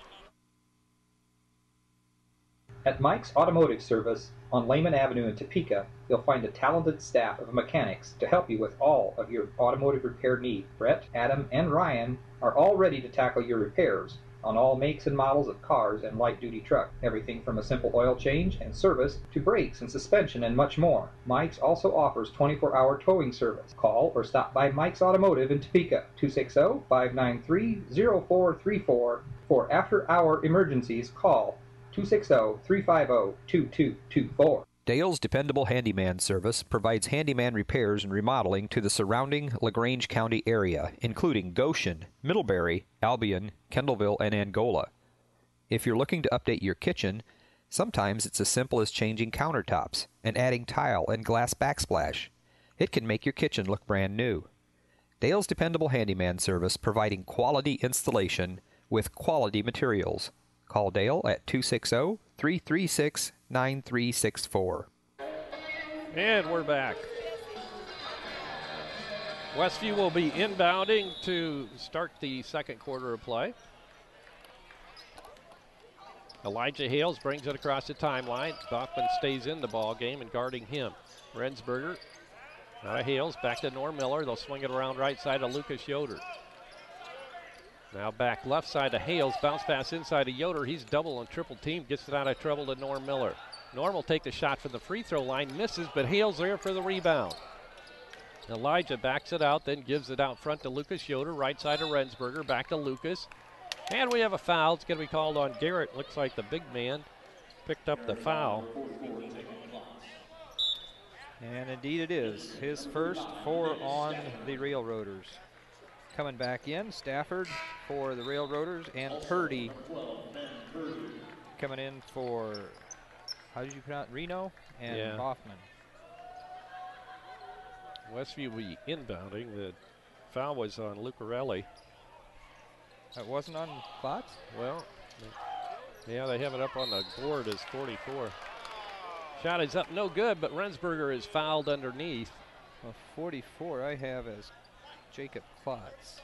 At Mike's Automotive Service on Lehman Avenue in Topeka, you'll find a talented staff of mechanics to help you with all of your automotive repair needs. Brett, Adam, and Ryan are all ready to tackle your repairs on all makes and models of cars and light-duty trucks. Everything from a simple oil change and service to brakes and suspension and much more. Mike's also offers 24-hour towing service. Call or stop by Mike's Automotive in Topeka, 260-593-0434. For after-hour emergencies, call 260-350-2224. Dale's Dependable Handyman Service provides handyman repairs and remodeling to the surrounding LaGrange County area, including Goshen, Middlebury, Albion, Kendallville, and Angola. If you're looking to update your kitchen, sometimes it's as simple as changing countertops and adding tile and glass backsplash. It can make your kitchen look brand new. Dale's Dependable Handyman Service providing quality installation with quality materials. Call Dale at 260-336-9364. And we're back. Westview will be inbounding to start the second quarter of play. Elijah Hales brings it across the timeline. Bachman stays in the ball game and guarding him. Rensberger, now Hales, back to Norm Miller. They'll swing it around right side to Lucas Yoder. Now back left side to Hales, bounce pass inside to Yoder. He's double and triple team, gets it out of trouble to Norm Miller. Norm will take the shot from the free throw line, misses, but Hales there for the rebound. Elijah backs it out, then gives it out front to Lucas Yoder, right side to Rensberger, back to Lucas. And we have a foul. It's going to be called on Garrett. Looks like the big man picked up the foul. And indeed it is. His first 4 on the Railroaders. Coming back in, Stafford for the Railroaders, and Purdy coming in for, how did you pronounce, Reno and Hoffman. Westview will be inbounding. The foul was on Lucarelli. It wasn't on Klotz? Well, yeah, they have it up on the board as 44. Shot is up, no good, but Rensberger is fouled underneath. Well, 44 I have as Jacob Klotz.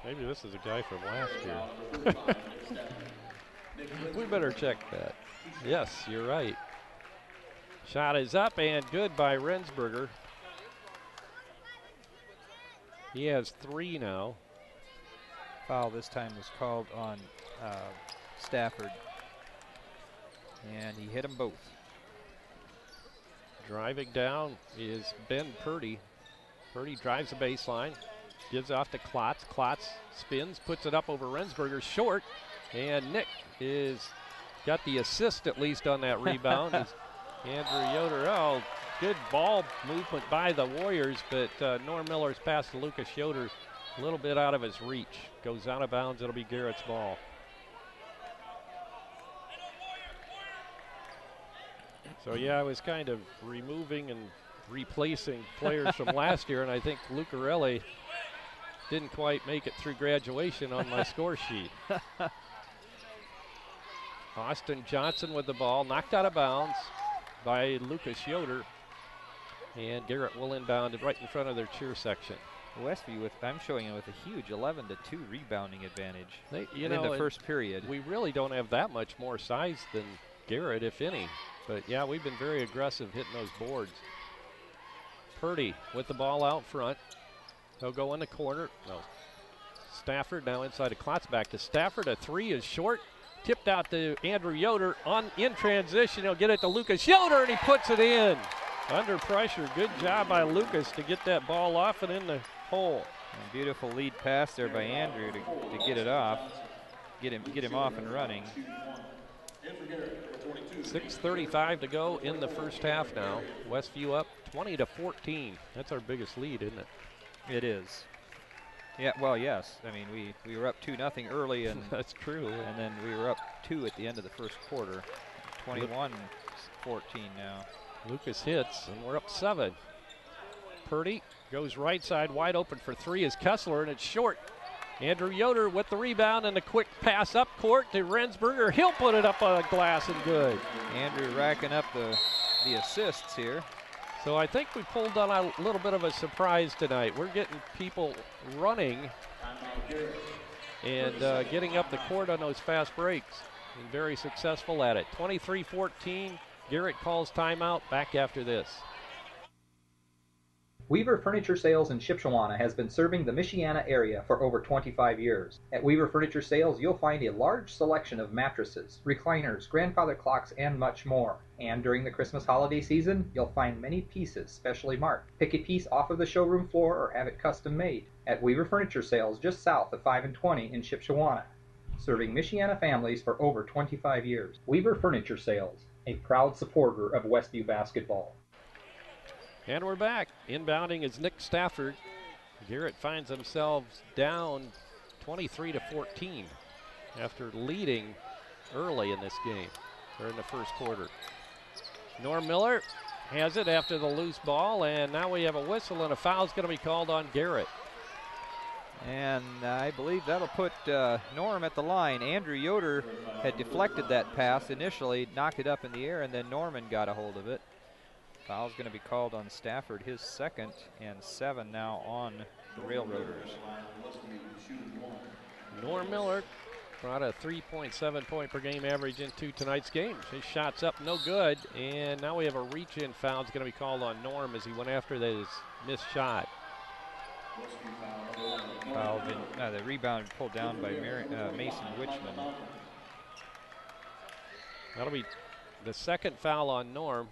Maybe this is a guy from last year. We better check that. Yes, you're right. Shot is up and good by Rensberger. He has 3 now. Foul this time was called on Stafford. And he hit them both. Driving down is Ben Purdy. Purdy drives the baseline, gives off to Klotz. Klotz spins, puts it up over Rensberger, short, and Nick is got the assist at least on that rebound. Andrew Yoder, good ball movement by the Warriors, but Norm Miller's pass to Lucas Yoder a little bit out of his reach. Goes out of bounds, it'll be Garrett's ball. So yeah, I was kind of removing and replacing players from last year, and I think Lucarelli didn't quite make it through graduation on my score sheet. Austin Johnson with the ball, knocked out of bounds by Lucas Yoder, and Garrett will inbound it right in front of their cheer section. Westview, I'm showing it with a huge 11-2 rebounding advantage in the first period. We really don't have that much more size than Garrett, if any. But yeah, we've been very aggressive hitting those boards. Purdy with the ball out front. He'll go in the corner. No. Stafford now inside of Klotz, back to Stafford. A 3 is short. Tipped out to Andrew Yoder in transition. He'll get it to Lucas Yoder, and he puts it in. Under pressure, good job by Lucas to get that ball off and in the hole. And beautiful lead pass there by Andrew to get it off, get him off and running. 6:35 to go in the first half now. Westview up 20-14. That's our biggest lead, isn't it? It is. Yeah, well, yes. I mean, we were up 2-0 early, and that's true. And then we were up 2 at the end of the first quarter. 21-14 now. Lucas hits, and we're up 7. Purdy goes right side, wide open for 3 is Kessler, and it's short. Andrew Yoder with the rebound and a quick pass up court to Rensberger. He'll put it up on a glass and good. Andrew racking up the assists here. So I think we pulled on a little bit of a surprise tonight. We're getting people running and getting up the court on those fast breaks. And very successful at it. 23-14. Garrett calls timeout. Back after this. Weaver Furniture Sales in Shipshewana has been serving the Michiana area for over 25 years. At Weaver Furniture Sales, you'll find a large selection of mattresses, recliners, grandfather clocks, and much more. And during the Christmas holiday season, you'll find many pieces specially marked. Pick a piece off of the showroom floor or have it custom made. At Weaver Furniture Sales, just south of 5 and 20 in Shipshewana. Serving Michiana families for over 25 years. Weaver Furniture Sales, a proud supporter of Westview basketball. And we're back. Inbounding is Nick Stafford. Garrett finds themselves down 23-14 after leading early in this game, or in the first quarter. Norm Miller has it after the loose ball, and now we have a whistle, and a foul's going to be called on Garrett. And I believe that'll put Norm at the line. Andrew Yoder had deflected that pass initially, knocked it up in the air, and then Norman got a hold of it. Foul's going to be called on Stafford, his second, and 7 now on the Railroaders. Norm Miller brought a 3.7 point per game average into tonight's game. His shot's up, no good, and now we have a reach-in foul. It's going to be called on Norm as he went after his missed shot. Foul been, the rebound pulled down by Mason Wichman. That'll be the second foul on Norm.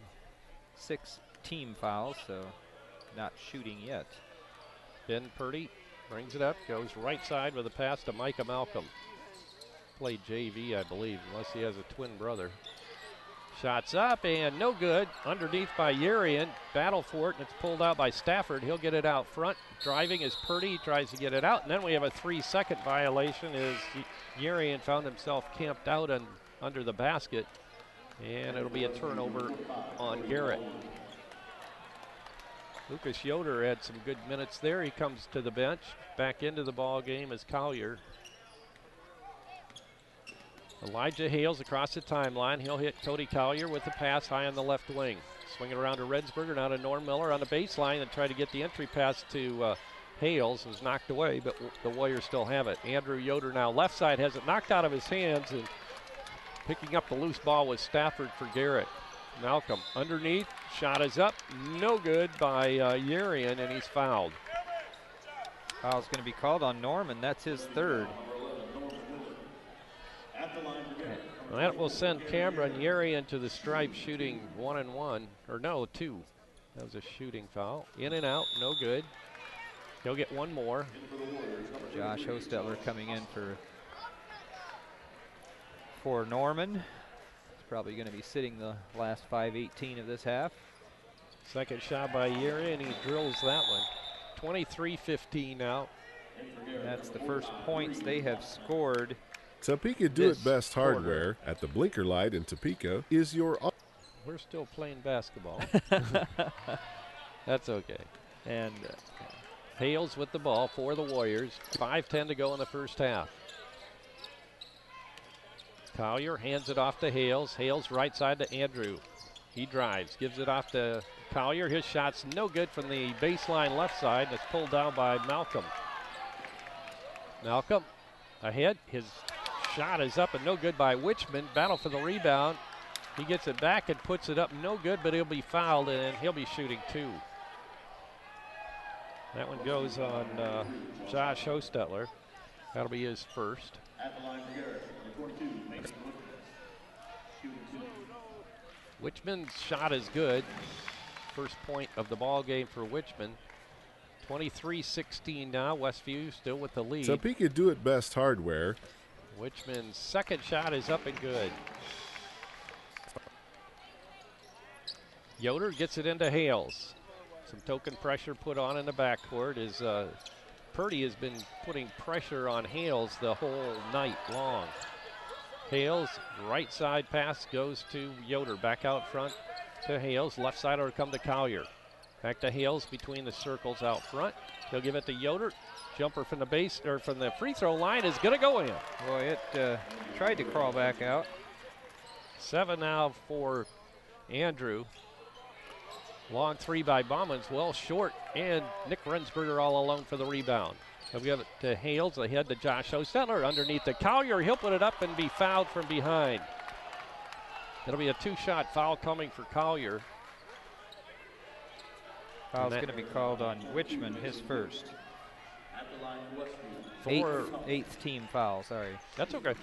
6 team fouls, so not shooting yet. Ben Purdy brings it up, goes right side with a pass to Micah Malcolm. Played JV, I believe, unless he has a twin brother. Shots up and no good. Underneath by Yerian. Battle for it, and it's pulled out by Stafford. He'll get it out front. Driving is Purdy. He tries to get it out, and then we have a 3-second violation as Yerian found himself camped out under the basket. And it'll be a turnover on Garrett. Lucas Yoder had some good minutes there. He comes to the bench. Back into the ball game is Collier. Elijah Hales across the timeline. He'll hit Cody Collier with the pass high on the left wing. Swing it around to Rensberger, now to Norm Miller on the baseline and try to get the entry pass to Hales. It was knocked away, but the Warriors still have it. Andrew Yoder now left side has it knocked out of his hands, and picking up the loose ball was Stafford for Garrett. Malcolm underneath, shot is up, no good by Yerian, and he's fouled. Foul's going to be called on Norman. That's his third. Well, that will send Cameron Yerian to the stripe shooting 1 and 1, or no, 2. That was a shooting foul. In and out, no good. He'll get one more. Josh Hostetler coming in for Norman. He's probably going to be sitting the last 5:18 of this half. Second shot by Yerian, and he drills that one. 23-15 now. That's the first points they have scored. Topeka Do-It-Best Hardware at the Blinker Light in Topeka is your... We're still playing basketball. That's okay. And Hales with the ball for the Warriors. 5:10 to go in the first half. Collier hands it off to Hales. Hales right side to Andrew. He drives, gives it off to Collier. His shot's no good from the baseline left side. It's pulled down by Malcolm. Malcolm ahead. His shot is up and no good by Wichman. Battle for the rebound. He gets it back and puts it up, no good, but he'll be fouled and he'll be shooting 2. That one goes on Josh Hostetler. That'll be his first. At the line for Garrett, number 22, Mason Wichman's shot is good. first point of the ball game for Wichman. 23-16 now. Westview still with the lead. Topeka Do It Best hardware. Wichman's second shot is up and good. Yoder gets it into Hales. Some token pressure put on in the backcourt as Purdy has been putting pressure on Hales the whole night long. Hales, right side pass goes to Yoder. Back out front to Hales. Left side will come to Collier. Back to Hales between the circles out front. He'll give it to Yoder. Jumper from the base or from the free throw line is going to go in. Boy, it tried to crawl back out. 7 now for Andrew. Long three by Bauman's well short, and Nick Rensberger all alone for the rebound. He'll give it to Hales, ahead to Josh Ostetler, underneath to Collier. He'll put it up and be fouled from behind. It'll be a two-shot foul coming for Collier. Foul's going to be called on Wichman, his first. Eighth team foul, sorry. That's okay.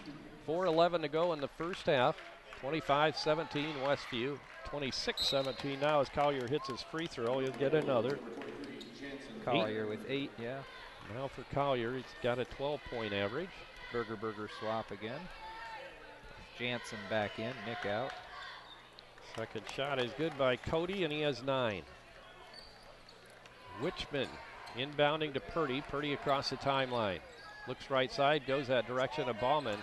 4:11 to go in the first half. 25-17 Westview. 26-17 now as Collier hits his free throw. He'll get another. Collier with 8, yeah. Now for Collier, he's got a 12-point average. Burger swap again. Jansen back in, Nick out. Second shot is good by Cody, and he has 9. Wichman inbounding to Purdy. Purdy across the timeline. Looks right side, goes that direction to Bauman.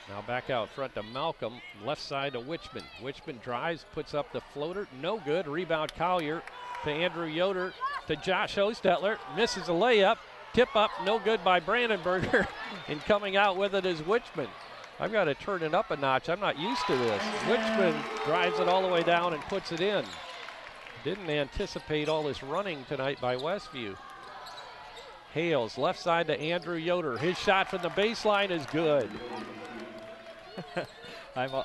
Now back out front to Malcolm. Left side to Wichman. Wichman drives, puts up the floater. No good. Rebound Collier to Andrew Yoder to Josh Ostetler. Misses a layup. Tip up, no good by Brandenburger. And coming out with it is Wichman. I've got to turn it up a notch. I'm not used to this. Wichman drives it all the way down and puts it in. Didn't anticipate all this running tonight by Westview. Hales, left side to Andrew Yoder. His shot from the baseline is good.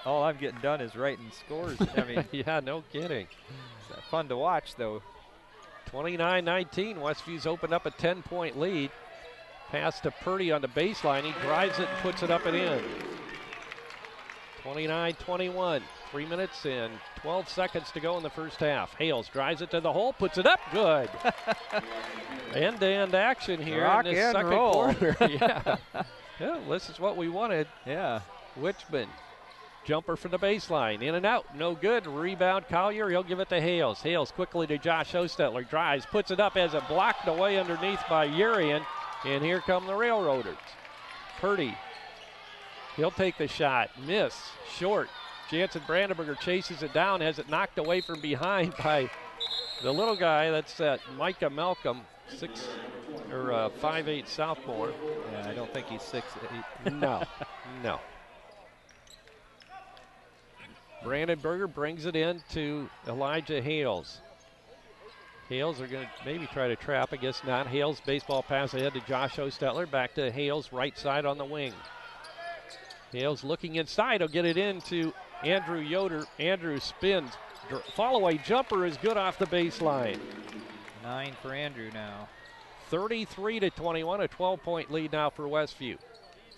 All I'm getting done is writing scores. I mean, yeah, no kidding. It's fun to watch, though. 29-19, Westview's opened up a 10-point lead. Pass to Purdy on the baseline. He drives it and puts it up and in. 29-21, 3 minutes and 12 seconds to go in the first half. Hales drives it to the hole, puts it up, good. End-to-end action here Rock in this and second roll. quarter. Yeah. Yeah, this is what we wanted. Yeah. Wichman, jumper from the baseline, in and out, no good. Rebound Collier, he'll give it to Hales. Hales quickly to Josh Ostetler, drives, puts it up as it blocked away underneath by Urian, and here come the Railroaders. Purdy, he'll take the shot, miss, short. Jansen Brandenburger chases it down, has it knocked away from behind by the little guy, that's Micah Malcolm, 5'8" sophomore. Yeah, I don't think he's 6'8". No, no. Brandenburger brings it in to Elijah Hales. Hales are going to maybe try to trap, I guess not. Hales baseball pass ahead to Josh Ostetler, back to Hales right side on the wing. Hales looking inside, he'll get it into Andrew Yoder. Andrew spins, follow-away jumper is good off the baseline. 9 for Andrew now. 33-21, a 12-point lead now for Westview.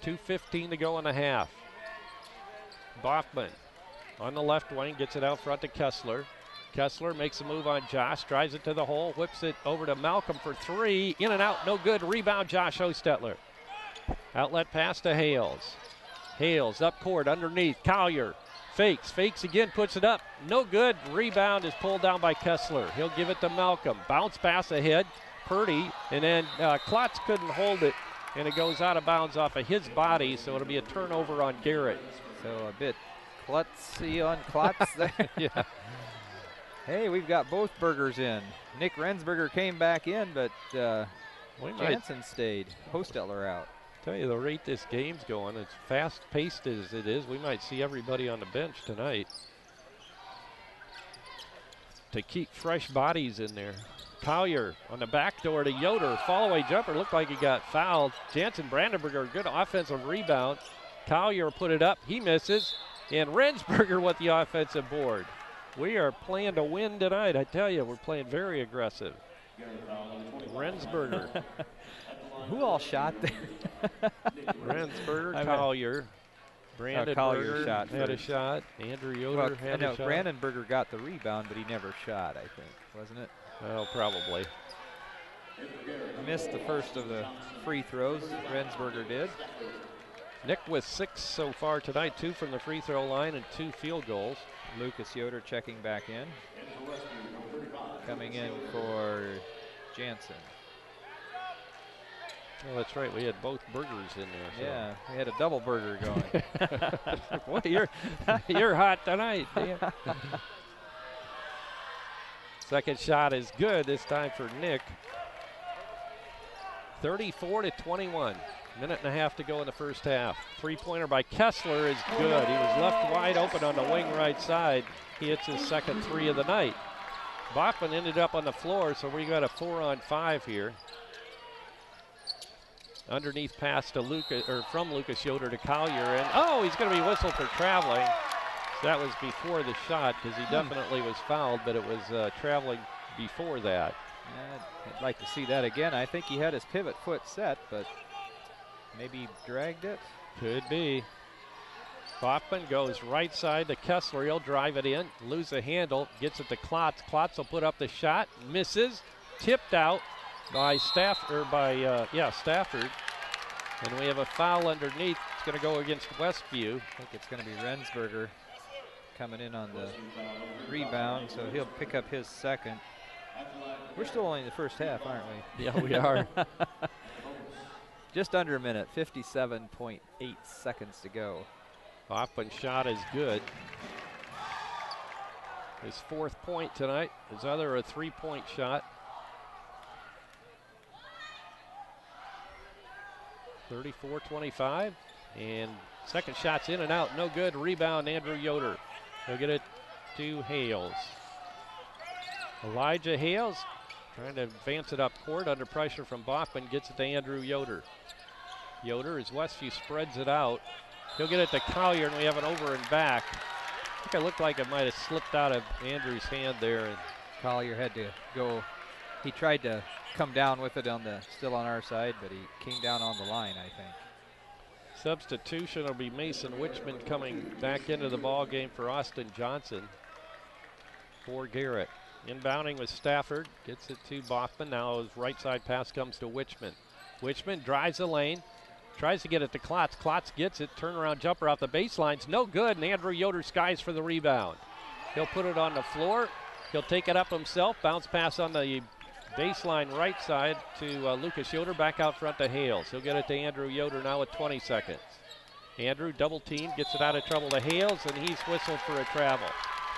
2:15 to go in the half. Bachman on the left wing, gets it out front to Kessler. Kessler makes a move on Josh, drives it to the hole, whips it over to Malcolm for 3. In and out, no good. Rebound, Josh Ostetler. Outlet pass to Hales. Hales up court underneath. Collier fakes again, puts it up. No good. Rebound is pulled down by Kessler. He'll give it to Malcolm. Bounce pass ahead. Purdy, and then Klotz couldn't hold it, and it goes out of bounds off of his body, so it'll be a turnover on Garrett. So a bit klutzy on Klotz there. Yeah. Hey, we've got both burgers in. Nick Rensberger came back in, but Jansen stayed. Hostetler out. Tell you the rate this game's going, as fast-paced as it is, we might see everybody on the bench tonight to keep fresh bodies in there. Collier on the back door to Yoder. Fall-away jumper, looked like he got fouled. Jansen Brandenburger, good offensive rebound. Collier put it up, he misses. And Rensberger with the offensive board. We are playing to win tonight. I tell you, we're playing very aggressive. Brandenburger shot had a first. shot. Andrew Yoder had a shot. Brandenburger got the rebound, but he never shot, I think, wasn't it? Well, probably. Missed the first of the free throws. Rensberger did. Nick with 6 so far tonight, 2 from the free throw line and 2 field goals. Lucas Yoder checking back in. Coming in for Jansen. Oh, that's right. We had both burgers in there. So. Yeah, we had a double burger going. Boy, you're hot tonight, Dan. Second shot is good, this time for Nick. 34-21. Minute and a half to go in the first half. Three-pointer by Kessler is good. He was left wide open on the wing right side. He hits his second 3 of the night. Bachman ended up on the floor, so we got a 4-on-5 here. Underneath pass to from Lucas Yoder to Collier, and he's going to be whistled for traveling. So that was before the shot, because he definitely was fouled, but it was traveling before that. I'd like to see that again. I think he had his pivot foot set, but maybe dragged it. Could be. Bachman goes right side to Kessler. He'll drive it in, lose the handle, gets it to Klotz. Klotz will put up the shot, misses, tipped out by Stafford. And we have a foul underneath. It's going to go against Westview. I think it's going to be Rensberger coming in on the rebound, so he'll pick up his second. We're still only in the first half, aren't we? Yeah, we are. Just under a minute, 57.8 seconds to go. Bachman's shot is good. His 4th point tonight. His other a 3-point shot. 34-25. And second shot's in and out. No good. Rebound, Andrew Yoder. He'll get it to Hales. Elijah Hales trying to advance it up court under pressure from Bachman. Gets it to Andrew Yoder. Yoder, as Westview spreads it out. He'll get it to Collier, and we have an over and back. I think it looked like it might have slipped out of Andrew's hand there. And Collier had to go. He tried to come down with it still on our side, but he came down on the line, I think. Substitution will be Mason Wichman coming back into the ball game for Austin Johnson for Garrett. Inbounding with Stafford, gets it to Bachman. Now his right side pass comes to Wichman. Wichman drives the lane, tries to get it to Klotz. Klotz gets it, turnaround jumper out the baseline's no good, and Andrew Yoder skies for the rebound. He'll put it on the floor. He'll take it up himself, bounce pass on the baseline right side to Lucas Yoder, back out front to Hales. He'll get it to Andrew Yoder now with 20 seconds. Andrew double team, gets it out of trouble to Hales, and he's whistled for a travel.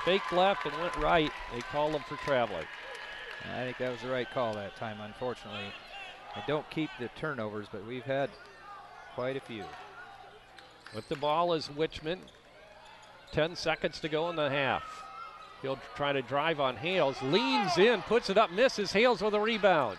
Fake left and went right. They call him for traveling. I think that was the right call that time, unfortunately. I don't keep the turnovers, but we've had quite a few. With the ball is Wichman. 10 seconds to go in the half. He'll try to drive on Hales. Leans in, puts it up, misses. Hales with a rebound.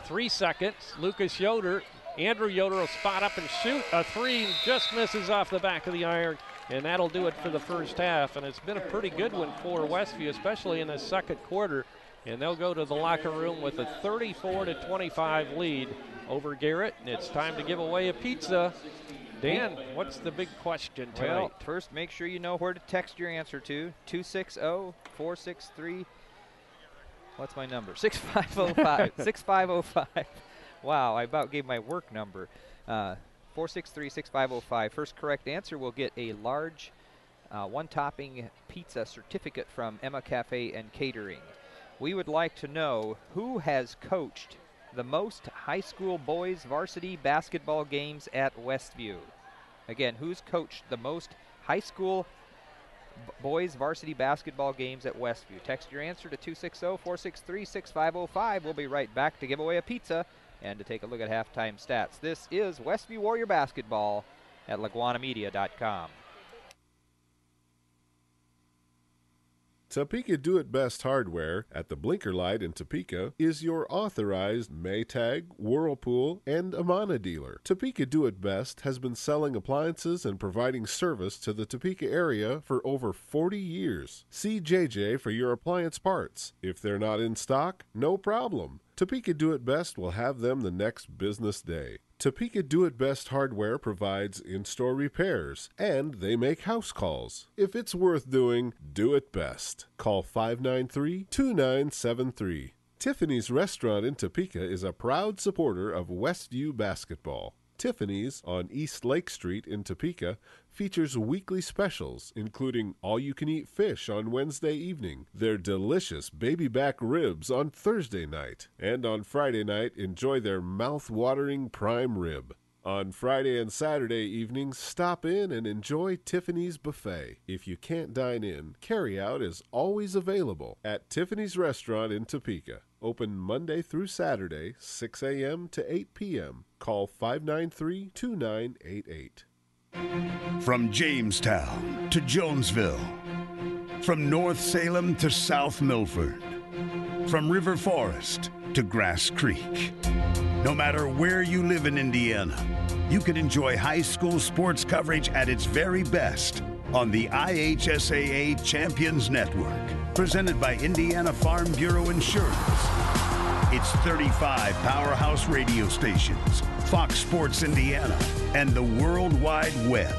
3 seconds. Lucas Yoder. Andrew Yoder will spot up and shoot a 3. Just misses off the back of the iron. And that'll do it for the first half. And it's been a pretty good one for Westview, especially in the second quarter. And they'll go to the locker room with a 34-25 lead over Garrett. And it's time to give away a pizza. Dan, what's the big question tonight? Well, first, make sure you know where to text your answer to. 260-463. What's my number? 6505. 6505. Wow, I about gave my work number. 463-6505. First correct answer will get a large one-topping pizza certificate from Emma Cafe and Catering. We would like to know who has coached the most high school boys varsity basketball games at Westview. Again, who's coached the most high school boys varsity basketball games at Westview? Text your answer to 260-463-6505. We'll be right back to give away a pizza and to take a look at halftime stats. This is Westview Warrior Basketball at LaguanaMedia.com. Topeka Do-It-Best Hardware at the Blinker Light in Topeka is your authorized Maytag, Whirlpool, and Amana dealer. Topeka Do-It-Best has been selling appliances and providing service to the Topeka area for over 40 years. See JJ for your appliance parts. If they're not in stock, no problem. Topeka Do It Best will have them the next business day. Topeka Do It Best Hardware provides in-store repairs, and they make house calls. If it's worth doing, do it best. Call 593-2973. Tiffany's Restaurant in Topeka is a proud supporter of Westview basketball. Tiffany's on East Lake Street in Topeka features weekly specials, including all-you-can-eat fish on Wednesday evening, their delicious baby back ribs on Thursday night, and on Friday night, enjoy their mouth-watering prime rib. On Friday and Saturday evenings, stop in and enjoy Tiffany's Buffet. If you can't dine in, carry-out is always available at Tiffany's Restaurant in Topeka. Open Monday through Saturday, 6 a.m. to 8 p.m. Call 593-2988. From Jamestown to Jonesville, from North Salem to South Milford, from River Forest to Grass Creek. No matter where you live in Indiana, you can enjoy high school sports coverage at its very best on the IHSAA Champions Network, presented by Indiana Farm Bureau Insurance. It's 35 powerhouse radio stations, Fox Sports Indiana, and the World Wide Web,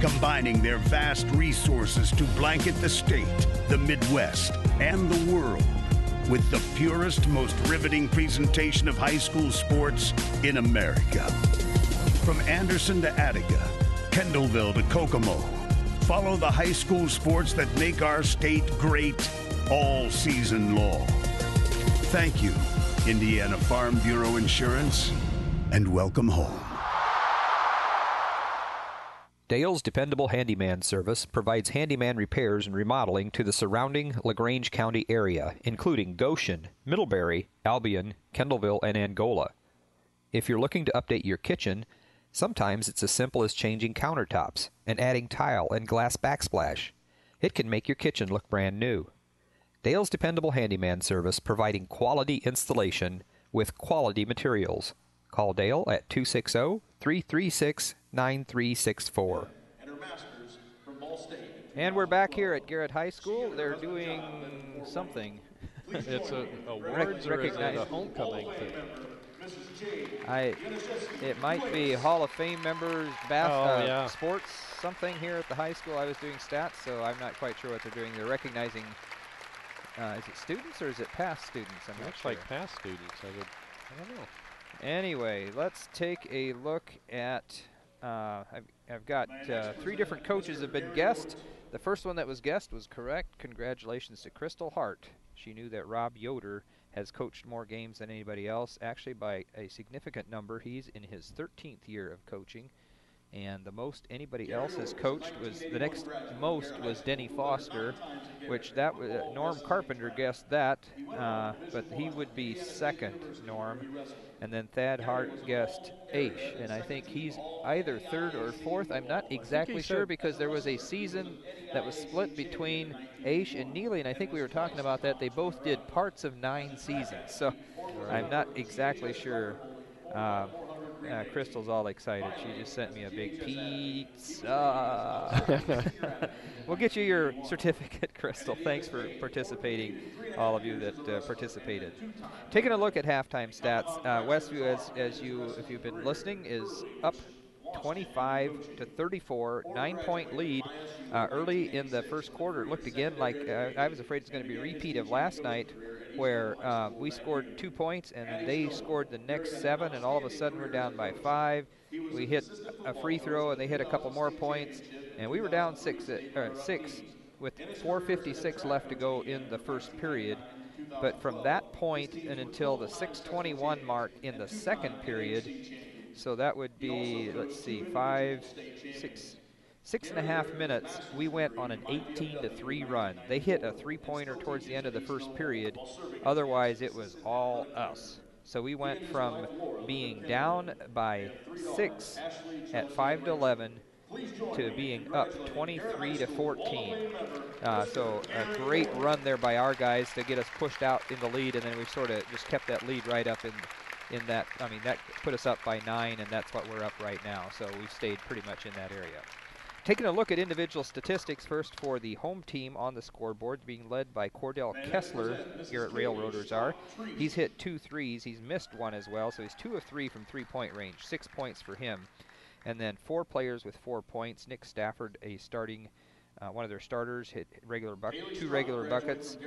combining their vast resources to blanket the state, the Midwest, and the world with the purest, most riveting presentation of high school sports in America. From Anderson to Attica, Kendallville to Kokomo, follow the high school sports that make our state great all season long. Thank you, Indiana Farm Bureau Insurance, and welcome home. Dale's Dependable Handyman Service provides handyman repairs and remodeling to the surrounding LaGrange County area, including Goshen, Middlebury, Albion, Kendallville, and Angola. If you're looking to update your kitchen, sometimes it's as simple as changing countertops and adding tile and glass backsplash. It can make your kitchen look brand new. Dale's Dependable Handyman Service, providing quality installation with quality materials. Call Dale at 260-336-9364. And we're back here at Garrett High School. They're doing something. It's a awards or is it a homecoming thing? It might be Hall of Fame members, sports, something here at the high school. I was doing stats, so I'm not quite sure what they're doing. They're recognizing, is it students or is it past students? I'm not sure. Looks like past students. I don't know. Anyway, let's take a look at, I've got 3 different coaches have been guessed. The first one that was guessed was correct. Congratulations to Crystal Hart. She knew that Rob Yoder has coached more games than anybody else, actually by a significant number. He's in his 13th year of coaching, and the most anybody else has coached was, the next most was Denny Foster, which that was, Norm Carpenter guessed that, but he would be second, Norm. And then Thad Hart guessed Aish, and I think he's either third or fourth. I'm not exactly sure because there was a season that was split between Aish and Neely, and I think we were talking about that. They both did parts of 9 seasons, so I'm not exactly sure. Crystal's all excited. She just sent me a big pizza. We'll get you your certificate, Crystal. Thanks for participating, all of you that participated. Taking a look at halftime stats, Westview, if you've been listening, is up 25-34, 9-point lead. Early in the first quarter, it looked again like I was afraid it's going to be a repeat of last night, where we scored 2 points and then they scored the next 7, and all of a sudden we're down by 5. We hit a free throw and they hit a couple more points, and we were down 6 with 4:56 left to go in the first period. But from that point and until the 6:21 mark in the second period, so that would be, let's see, 6.5 minutes, we went on an 18-3 run. They hit a 3-pointer towards the end of the first period. Otherwise, it was all us. So we went from being down by 6 at 5-11 to being up 23-14. So a great run there by our guys to get us pushed out in the lead, and then we sort of just kept that lead right up in that. I mean, that put us up by 9, and that's what we're up right now. So we've stayed pretty much in that area. Taking a look at individual statistics first for the home team on the scoreboard, being led by Cordell Kessler, Garrett Railroaders are. He's hit 2 threes. He's missed one as well, so he's 2 of 3 from three-point range. 6 points for him. And then 4 players with 4 points. Nick Stafford, a starting, one of their starters, hit 2 regular buckets.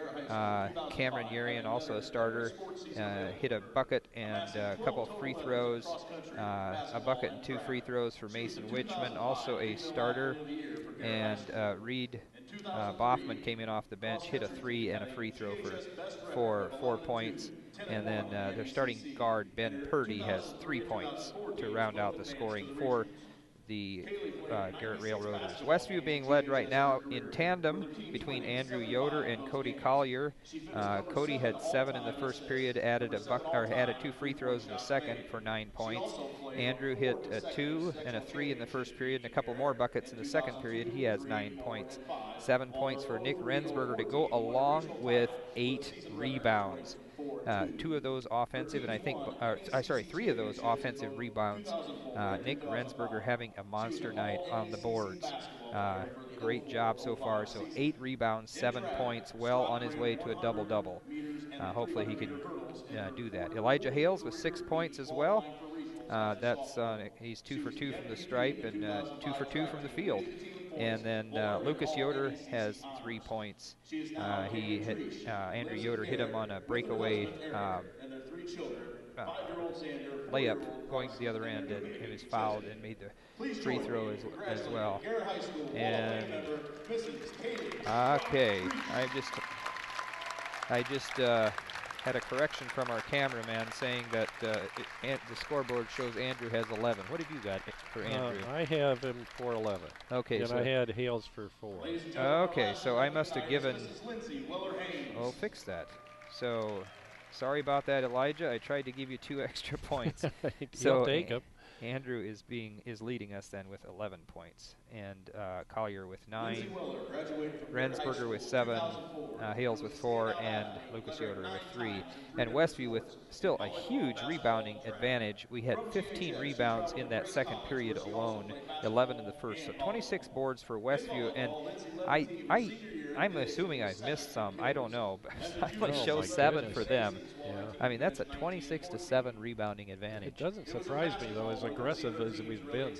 Cameron Urian, also a starter, hit a bucket and a couple of free throws. A bucket and 2 free throws for Mason Witchman, also a starter. And Reed Boffman came in off the bench, hit a 3 and a free throw for 4 points. And then their starting guard, Ben Purdy, has 3 points to round out the scoring for the Garrett Railroaders. Westview being led right now in tandem between Andrew Yoder and Cody Collier. Cody had 7 in the first period, added 2 free throws in the second for 9 points. Andrew hit a 2 and a 3 in the first period and a couple more buckets in the second period. He has 9 points. 7 points for Nick Rensberger to go along with 8 rebounds. 2 of those offensive, and I think, 3 of those offensive rebounds. Nick Rensberger having a monster night on the boards. Great job so far. So 8 rebounds, 7 points, well on his way to a double-double. Hopefully he can do that. Elijah Hales with 6 points as well. He's 2 for 2 from the stripe and 2 for 2 from the field. And then Lucas Yoder has 3 points. Andrew Yoder hit him on a breakaway layup going to the other end, and he was fouled and made the free throw as well. And okay, I just had a correction from our cameraman saying that the scoreboard shows Andrew has 11. What have you got for Andrew? I have him for 11. Okay, and so I had Hales for 4. Okay, so I must have given. I'll fix that. So, sorry about that, Elijah. I tried to give you 2 extra points. So take him. Andrew is leading us then with 11 points, and Collier with 9, Rensberger with 7, Hales with 4, and Lucas Yoder with 3. And Westview with still a huge rebounding advantage. We had 15 rebounds in that second period alone, 11 in the first. So 26 boards for Westview, and I'm assuming I've missed some. I don't know, but I only show 7 for them. Yeah. I mean, that's a 26-7 rebounding advantage. It doesn't surprise me, though, as aggressive as we've been.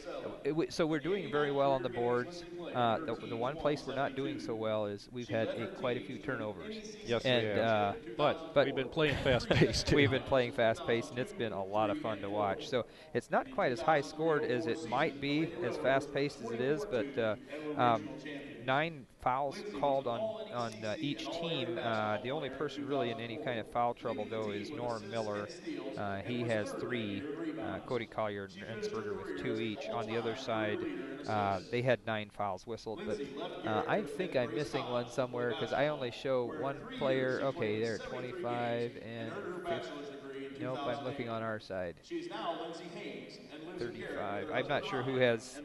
So we're doing very well on the boards. The one place we're not doing so well is we've had quite a few turnovers. Yes, and, we have. But we've been playing fast-paced, too. We've been playing fast-paced, and it's been a lot of fun to watch. So it's not quite as high-scored as it might be, as fast-paced as it is, but 9 fouls called on each team. The only person really in any kind of foul trouble, though, is Norm Miller. He has 3. Cody Collier and Rensberger with 2 each. On the other side, they had 9 fouls whistled, but I think I'm missing one somewhere because I only show one player. Okay, there, 25 and 50. Nope, I'm looking on our side. 35. I'm not sure who has.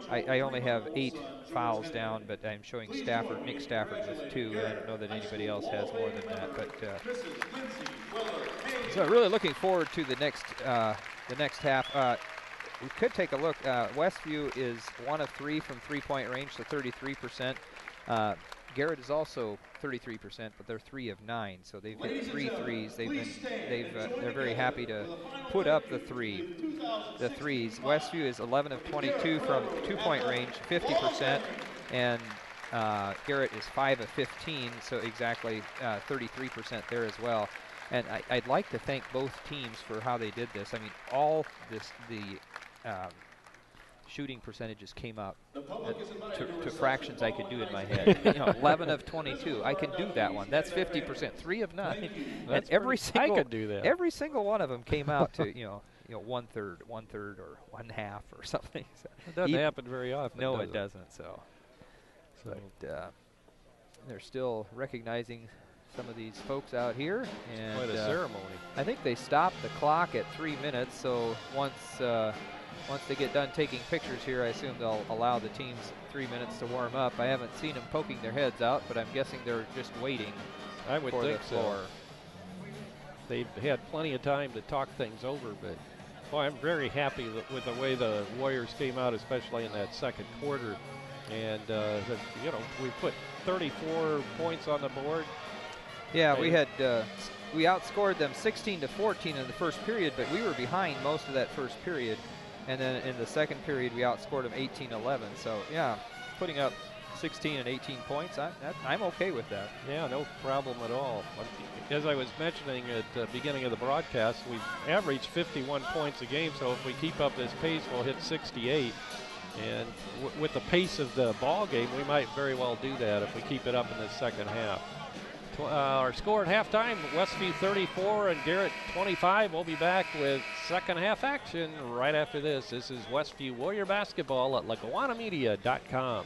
I only have 8 fouls down, but I'm showing Nick Stafford with 2. I don't know that anybody else has more than that. But so really looking forward to the next half. We could take a look. Westview is 1 of 3 from three-point range, so 33%. Garrett is also 33%, but they're 3 of 9, so they've hit 3 threes. They're very happy to put up the threes. Westview is 11 of 22 from two-point range, 50%, and Garrett is 5 of 15, so exactly 33% there as well. And I'd like to thank both teams for how they did this. I mean, the shooting percentages came up to fractions I could do in my head. 11 of 22. I can do that one. That's 50%. 3 of 9. And I could do that. Every single one of them came out to one third, or 1/2 or something. So it doesn't happen very often. No, it doesn't. But they're still recognizing some of these folks out here, and quite a ceremony. I think they stopped the clock at 3 minutes. So once they get done taking pictures here, I assume they'll allow the teams 3 minutes to warm up. I haven't seen them poking their heads out, but I'm guessing they're just waiting. I would for think the floor. so. They've had plenty of time to talk things over, but boy, I'm very happy with the way the Warriors came out, especially in that second quarter. And, you know, we put 34 points on the board. Yeah, we outscored them 16-14 in the first period, but we were behind most of that first period. And then in the second period, we outscored them 18-11. So, yeah, putting up 16 and 18 points, I'm okay with that. Yeah, no problem at all. As I was mentioning at the beginning of the broadcast, we've averaged 51 points a game, so if we keep up this pace, we'll hit 68. And with the pace of the ball game, we might very well do that if we keep it up in the second half. Our score at halftime, Westview 34 and Garrett 25. We'll be back with second half action right after this. This is Westview Warrior Basketball at LaGuanaMedia.com.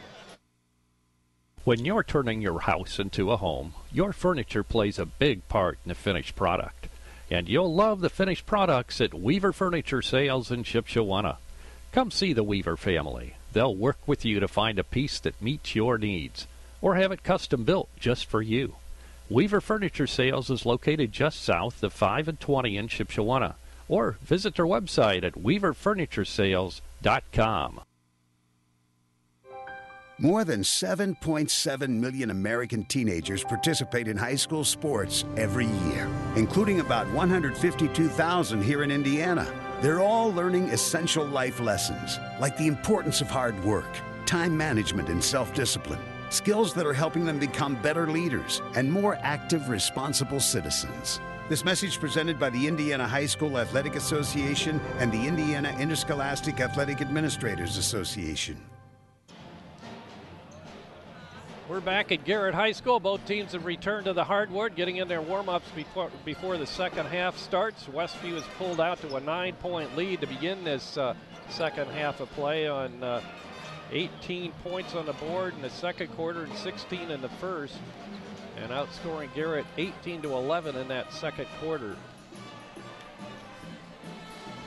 When you're turning your house into a home, your furniture plays a big part in the finished product. And you'll love the finished products at Weaver Furniture Sales in Shipshewana. Come see the Weaver family. They'll work with you to find a piece that meets your needs, or have it custom built just for you. Weaver Furniture Sales is located just south of 5 and 20 in Shipshewana, or visit their website at weaverfurnituresales.com. More than 7.7 million American teenagers participate in high school sports every year, including about 152,000 here in Indiana. They're all learning essential life lessons, like the importance of hard work, time management, and self-discipline. Skills that are helping them become better leaders and more active, responsible citizens. This message presented by the Indiana High School Athletic Association and the Indiana Interscholastic Athletic Administrators Association. We're back at Garrett High School. Both teams have returned to the hardwood, getting in their warm-ups before the second half starts. Westview has pulled out to a 9-point lead to begin this second half of play on 18 points on the board in the second quarter and 16 in the first, and outscoring Garrett 18-11 in that second quarter.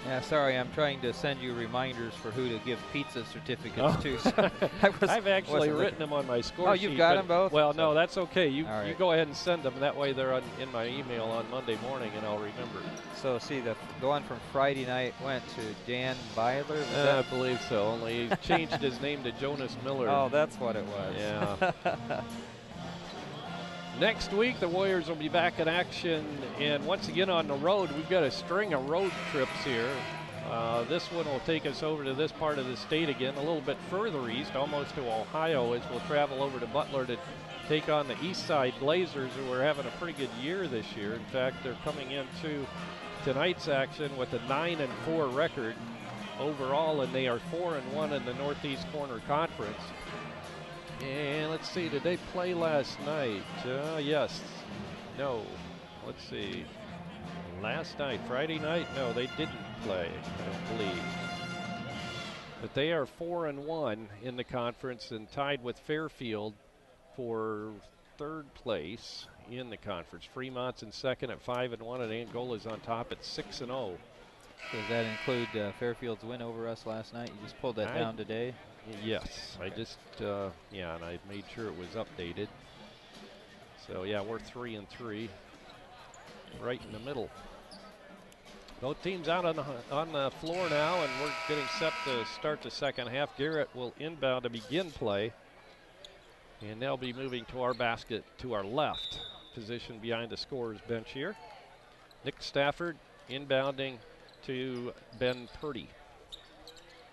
Yeah, sorry, I'm trying to send you reminders for who to give pizza certificates to. So I've actually written them on my score sheet. Oh, you've got them both? Well, no, that's okay. You go ahead and send them. That way they're in my email on Monday morning, and I'll remember. So, see, the one from Friday night went to Dan Byler? I believe so, only he changed his name to Jonas Miller. Oh, that's what it was. Yeah. Next week, the Warriors will be back in action, and once again on the road. We've got a string of road trips here. This one will take us over to this part of the state again, a little bit further east, almost to Ohio, as we'll travel over to Butler to take on the East Side Blazers, who are having a pretty good year this year. In fact, they're coming into tonight's action with a 9-4 record overall, and they are 4-1 in the Northeast Corner Conference. And let's see, did they play last night? Yes. No. Let's see. Last night, Friday night? No, they didn't play, I don't believe. But they are 4-1 in the conference and tied with Fairfield for third place in the conference. Fremont's in second at 5-1, and Angola's on top at 6-0. Does that include Fairfield's win over us last night? You just pulled that down today? Yes, okay. I just, yeah, and I made sure it was updated. So, yeah, we're 3-3, right in the middle. Both teams out on the floor now, and we're getting set to start the second half. Garrett will inbound to begin play, and they'll be moving to our basket to our left, position behind the scorer's bench here. Nick Stafford inbounding to Ben Purdy.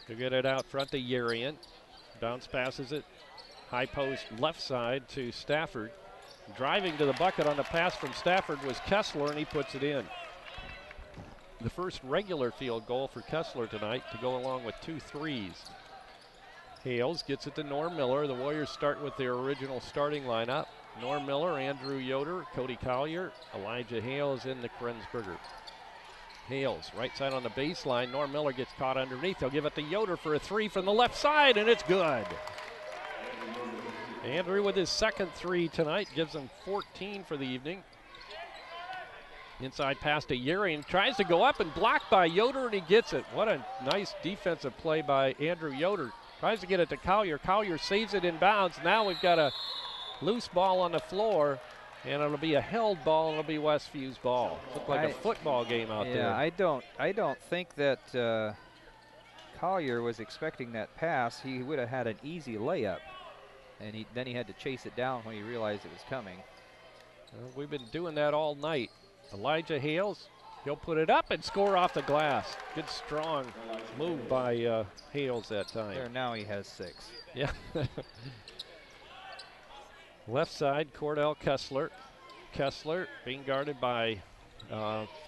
To get it out front to Yarian. Bounce passes it. High post left side to Stafford. Driving to the bucket on the pass from Stafford was Kessler, and he puts it in. The first regular field goal for Kessler tonight to go along with 2 threes. Hales gets it to Norm Miller. The Warriors start with their original starting lineup. Norm Miller, Andrew Yoder, Cody Collier, Elijah Hales in the Krensberger. Hales, right side on the baseline. Norm Miller gets caught underneath. They'll give it to Yoder for a 3 from the left side, and it's good. Andrew with his second 3 tonight gives him 14 for the evening. Inside pass to Yurian, tries to go up and blocked by Yoder, and he gets it. What a nice defensive play by Andrew Yoder. Tries to get it to Collier. Collier saves it in bounds. Now we've got a loose ball on the floor, and it'll be a held ball, and it'll be Westview's ball. Looked like a football game out there. Yeah, I don't think that Collier was expecting that pass. He would have had an easy layup. and then he had to chase it down when he realized it was coming. Well, we've been doing that all night. Elijah Hales, he'll put it up and score off the glass. Good strong move by Hales that time. There, now he has 6. Yeah. Left side, Cordell Kessler. Kessler being guarded by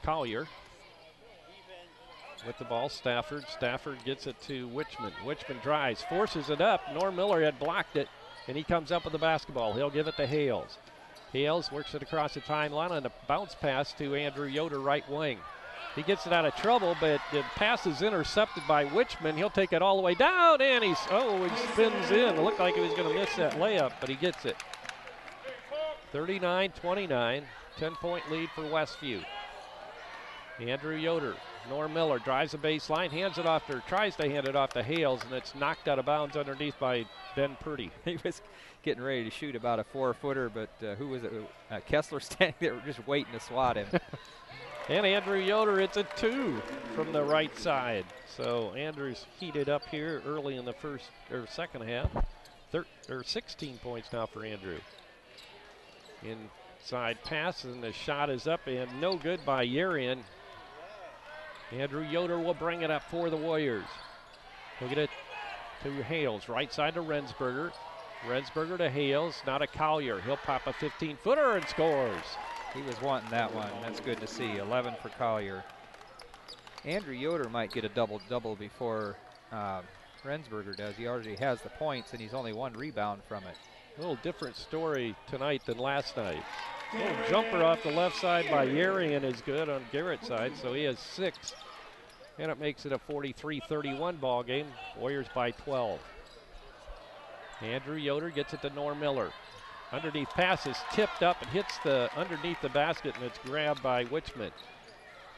Collier. With the ball, Stafford. Stafford gets it to Wichman. Wichman drives, forces it up. Norm Miller had blocked it, and he comes up with the basketball. He'll give it to Hales. Hales works it across the timeline on a bounce pass to Andrew Yoder, right wing. He gets it out of trouble, but the pass is intercepted by Wichman. He'll take it all the way down, and he spins in. It looked like he was going to miss that layup, but he gets it. 39-29, 10-point lead for Westview. Andrew Yoder, Norm Miller drives the baseline, tries to hand it off to Hales, and it's knocked out of bounds underneath by Ben Purdy. He was getting ready to shoot about a 4-footer, but who was it? Kessler standing there just waiting to swat him. And Andrew Yoder, it's a 2 from the right side. So Andrew's heated up here early in the second half. 16 points now for Andrew. Inside pass, and the shot is up and no good by Yerian. Andrew Yoder will bring it up for the Warriors. He'll get it to Hales, right side to Rensberger. Rensberger to Hales, now to Collier. He'll pop a 15-footer and scores. He was wanting that one. That's good to see. 11 for Collier. Andrew Yoder might get a double-double before Rensberger does. He already has the points, and he's only 1 rebound from it. A little different story tonight than last night. Little jumper off the left side by Yerian is good on Garrett's side, so he has 6. And it makes it a 43-31 ball game. Warriors by 12. Andrew Yoder gets it to Norm Miller. Underneath pass is tipped up and hits underneath the basket, and it's grabbed by Wichman.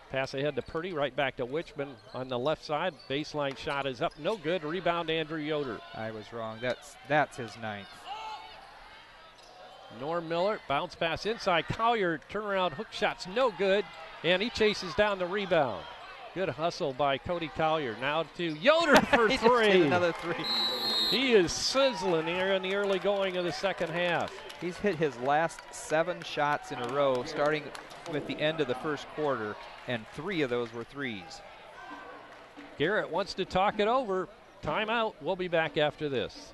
Pass ahead to Purdy, right back to Wichman on the left side. Baseline shot is up, no good. Rebound Andrew Yoder. I was wrong. That's his 9th. Norm Miller, bounce pass inside. Collier, turnaround hook shot's no good, and he chases down the rebound. Good hustle by Cody Collier. Now to Yoder for 3. Another 3. He is sizzling here in the early going of the second half. He's hit his last 7 shots in a row, starting with the end of the first quarter, and 3 of those were 3s. Garrett wants to talk it over. Timeout. We'll be back after this.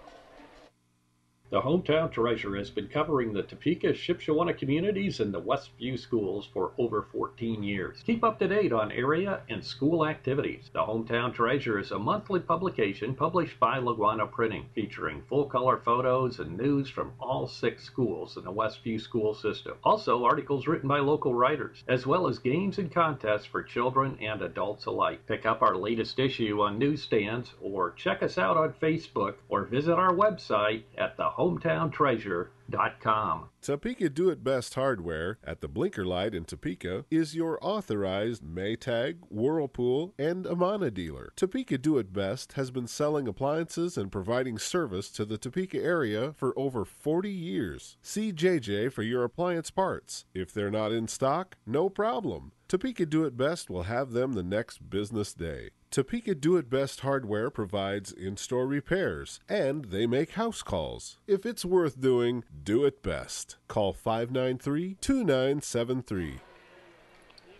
The Hometown Treasure has been covering the Topeka, Shipshewana communities and the Westview schools for over 14 years. Keep up to date on area and school activities. The Hometown Treasure is a monthly publication published by Laguana Printing, featuring full-color photos and news from all 6 schools in the Westview school system. Also, articles written by local writers, as well as games and contests for children and adults alike. Pick up our latest issue on newsstands, or check us out on Facebook, or visit our website at thehometowntreasure.com. Topeka Do It Best Hardware at the Blinker Light in Topeka is your authorized Maytag, Whirlpool, and Amana dealer. Topeka Do It Best has been selling appliances and providing service to the Topeka area for over 40 years. See JJ for your appliance parts. If they're not in stock, no problem. Topeka Do It Best will have them the next business day. Topeka Do It Best Hardware provides in-store repairs, and they make house calls. If it's worth doing, do it best. Call 593-2973.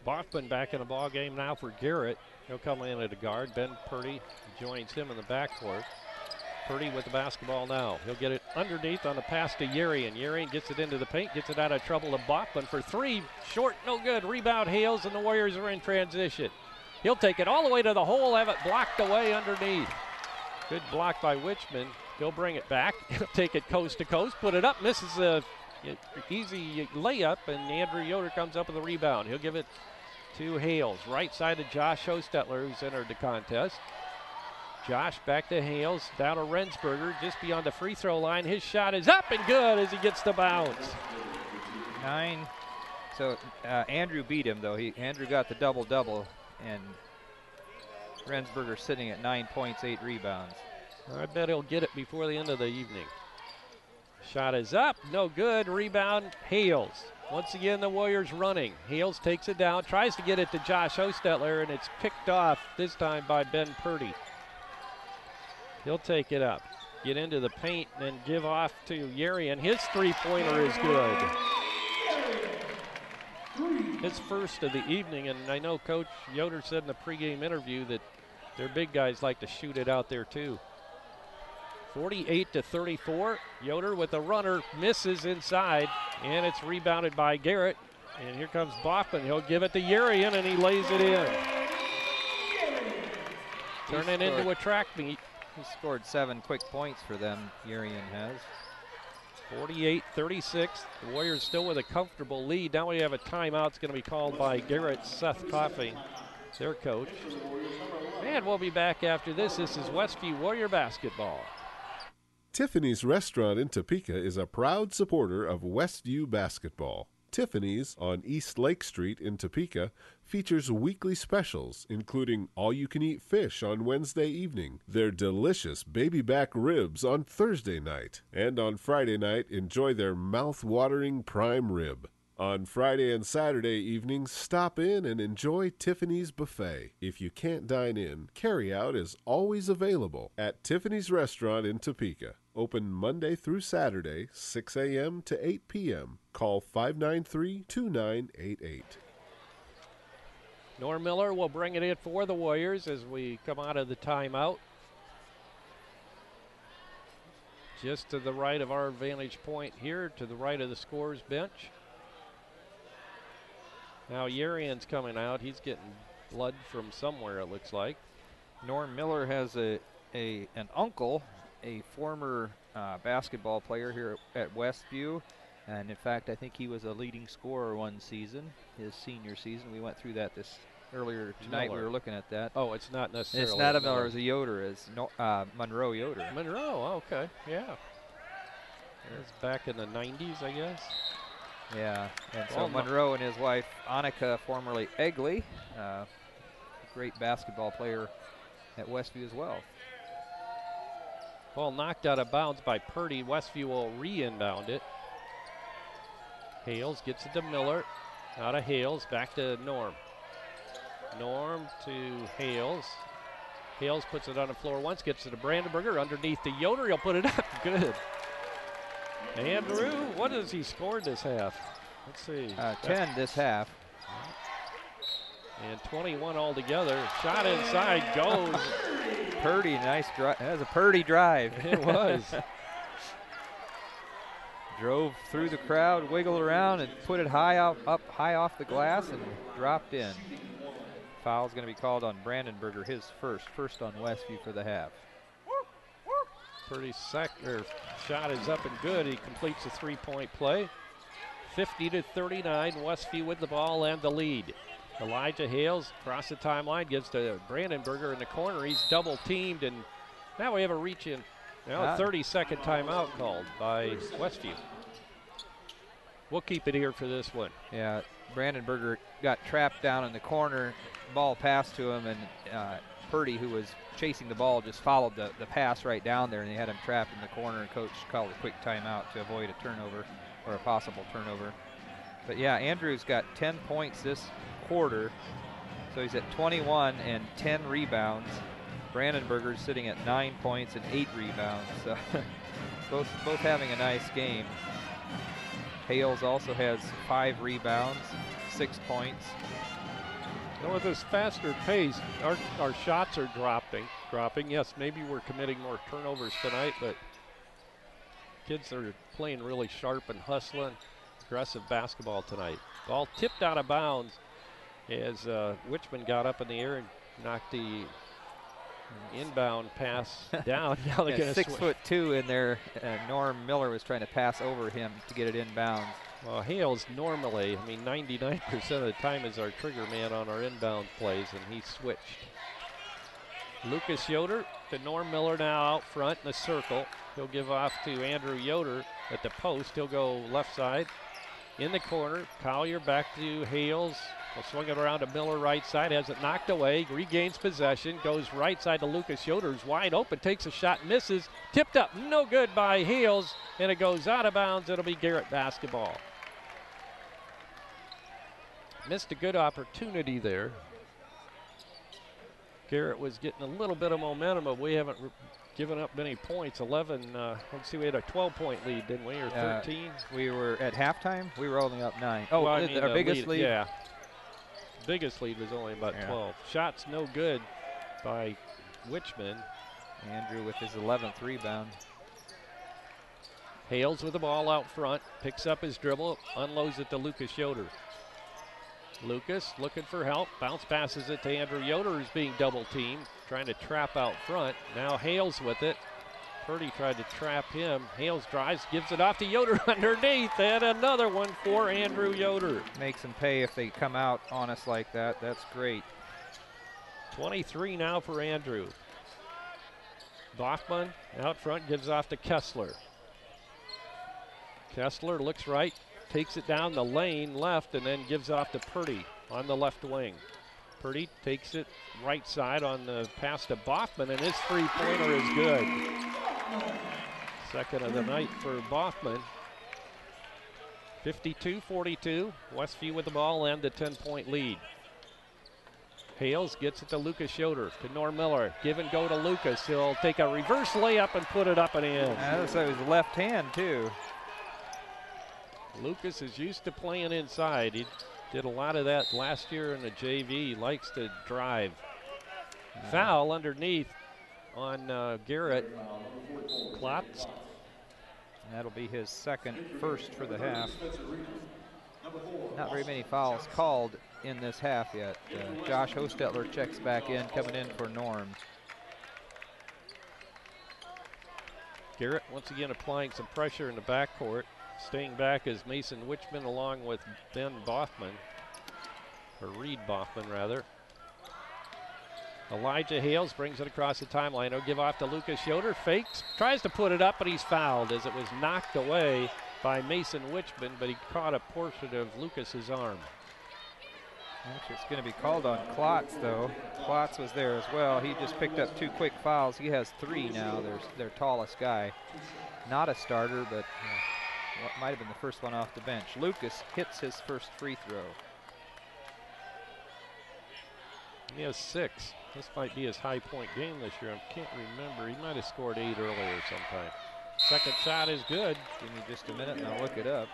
Bachman back in the ball game now for Garrett. He'll come in at a guard. Ben Purdy joins him in the backcourt. Purdy with the basketball now. He'll get it underneath on the pass to Yerian. Yerian gets it into the paint, gets it out of trouble to Bachman for 3. Short, no good. Rebound Hales, and the Warriors are in transition. He'll take it all the way to the hole, have it blocked away underneath. Good block by Wichman. He'll bring it back. He'll take it coast to coast, put it up, misses a easy layup, and Andrew Yoder comes up with a rebound. He'll give it to Hales. Right side to Josh Hostetler, who's entered the contest. Josh back to Hales, down to Rensberger, just beyond the free throw line. His shot is up and good as he gets the bounce. 9. So Andrew beat him, though. Andrew got the double-double, and Rensberger sitting at 9 points, 8 rebounds. I bet he'll get it before the end of the evening. Shot is up, no good. Rebound, Hales. Once again, the Warriors running. Hales takes it down, tries to get it to Josh Hostetler, and it's picked off this time by Ben Purdy. He'll take it up. get into the paint and give off to Yeri, and his three-pointer is good. His first of the evening, and I know Coach Yoder said in the pregame interview that their big guys like to shoot it out there too. 48-34. Yoder with a runner, misses inside, and it's rebounded by Garrett. And here comes Boffman. He'll give it to Yerian, and he lays it in. Turn it into a track meet. He scored 7 quick points for them, Yerian has. 48-36. The Warriors still with a comfortable lead. Now we have a timeout. It's going to be called by Garrett Seth Coffey, their coach. And we'll be back after this. This is Westview Warrior Basketball. Tiffany's Restaurant in Topeka is a proud supporter of Westview Basketball. Tiffany's on East Lake Street in Topeka features weekly specials, including all-you-can-eat fish on Wednesday evening, their delicious baby back ribs on Thursday night, and on Friday night, enjoy their mouth-watering prime rib. On Friday and Saturday evenings, stop in and enjoy Tiffany's Buffet. If you can't dine in, carry-out is always available at Tiffany's Restaurant in Topeka. Open Monday through Saturday, 6 a.m. to 8 p.m. Call 593-2988. Norm Miller will bring it in for the Warriors as we come out of the timeout. Just to the right of our vantage point here, to the right of the scorer's bench. Now Yerian's coming out. He's getting blood from somewhere, it looks like. Norm Miller has an uncle, a former basketball player here at Westview. And in fact, I think he was a leading scorer one season, his senior season. We went through that earlier tonight. Miller. We were looking at that. Oh, it's not necessarily. It's not a Miller, it's a Yoder. It's Monroe Yoder. Monroe, okay, yeah. It's back in the 90s, I guess. Yeah, and so Monroe and his wife, Annika, formerly Egley, a great basketball player at Westview as well. Ball knocked out of bounds by Purdy. Westview will re-inbound it. Hales gets it to Miller. Out of Hales, back to Norm. Norm to Hales. Hales puts it on the floor once, gets it to Brandenburger underneath the Yoder. He'll put it up. Good. Andrew, what has he scored this half? Let's see. 10 this half. And 21 altogether. Shot inside goes. Purdy, nice drive. That was a Purdy drive. It was. Drove through the crowd, wiggled around, and put it high up high off the glass and dropped in. Foul's going to be called on Brandenburger, his first on Westview for the half. Purdy's shot is up and good. He completes a three-point play. 50-39, Westview with the ball and the lead. Elijah Hales across the timeline, gives to Brandenburger in the corner. He's double teamed, and now we have a reach in. Now a 30-second timeout called by Westview. We'll keep it here for this one. Yeah, Brandenburger got trapped down in the corner. Ball passed to him, and Purdy, who was chasing the ball, just followed the pass right down there, and they had him trapped in the corner, and coach called a quick timeout to avoid a turnover or a possible turnover. But yeah, Andrews got 10 points this quarter, so he's at 21 and 10 rebounds. Brandenburger's sitting at 9 points and 8 rebounds, so both having a nice game. Hales also has 5 rebounds, 6 points. Now with this faster pace, our shots are dropping. Yes, maybe we're committing more turnovers tonight, but kids are playing really sharp and hustling, aggressive basketball tonight. Ball tipped out of bounds as Wichman got up in the air and knocked the inbound pass down. Now they're yeah, 6'2" in there. Norm Miller was trying to pass over him to get it inbounds. Well, Hales normally, 99% of the time is our trigger man on our inbound plays, and he switched. Lucas Yoder to Norm Miller now out front in the circle. He'll give off to Andrew Yoder at the post. He'll go left side in the corner. Collier back to Hales. He'll swing it around to Miller right side, has it knocked away, regains possession, goes right side to Lucas Yoder's wide open, takes a shot, misses, tipped up, no good by Hales, and it goes out of bounds. It'll be Garrett basketball. Missed a good opportunity there. Garrett was getting a little bit of momentum, but we haven't given up many points. 11. Let's see, we had a 12-point lead, didn't we, or 13? We were at halftime. We were only up 9. Oh, well, I mean, our biggest lead. Yeah, biggest lead was only about 12. Shots no good by Wichman. Andrew with his 11th rebound. Hales with the ball out front, picks up his dribble, unloads it to Lucas Yoder. Lucas looking for help, bounce passes it to Andrew Yoder, who's being double teamed, trying to trap out front. Now Hales with it. Purdy tried to trap him. Hales drives, gives it off to Yoder underneath, and another one for Andrew Yoder. Makes them pay if they come out on us like that. That's great. 23 now for Andrew. Bachman out front, gives off to Kessler. Kessler looks right, takes it down the lane left, and then gives off to Purdy on the left wing. Purdy takes it right side on the pass to Bachman, and his three-pointer is good. Second of the night for Bachman. 52-42, Westview with the ball and the 10-point lead. Hales gets it to Lucas Yoder, to Norm Miller. Give and go to Lucas. He'll take a reverse layup and put it up and in. That looks like it was left hand, too. Lucas is used to playing inside. He did a lot of that last year in the JV. He likes to drive. Foul underneath on Garrett. Klotz. That'll be his first for the half. Not very many fouls called in this half yet. Josh Hostetler checks back in, coming in for Norm. Garrett once again applying some pressure in the backcourt. Staying back is Mason Wichman along with Ben Bothman, or Reed Bothman rather. Elijah Hales brings it across the timeline. He'll give off to Lucas Yoder, fakes, tries to put it up, but he's fouled as it was knocked away by Mason Wichman, but he caught a portion of Lucas's arm. Actually, it's going to be called on Klotz, though. Klotz was there as well. He just picked up 2 quick fouls. He has 3 now. There's their tallest guy. Not a starter, but what might have been the first one off the bench. Lucas hits his first free throw. He has 6. This might be his high point game this year. I can't remember. He might have scored 8 earlier sometime. Second shot is good. Give me just a minute and I'll look it up.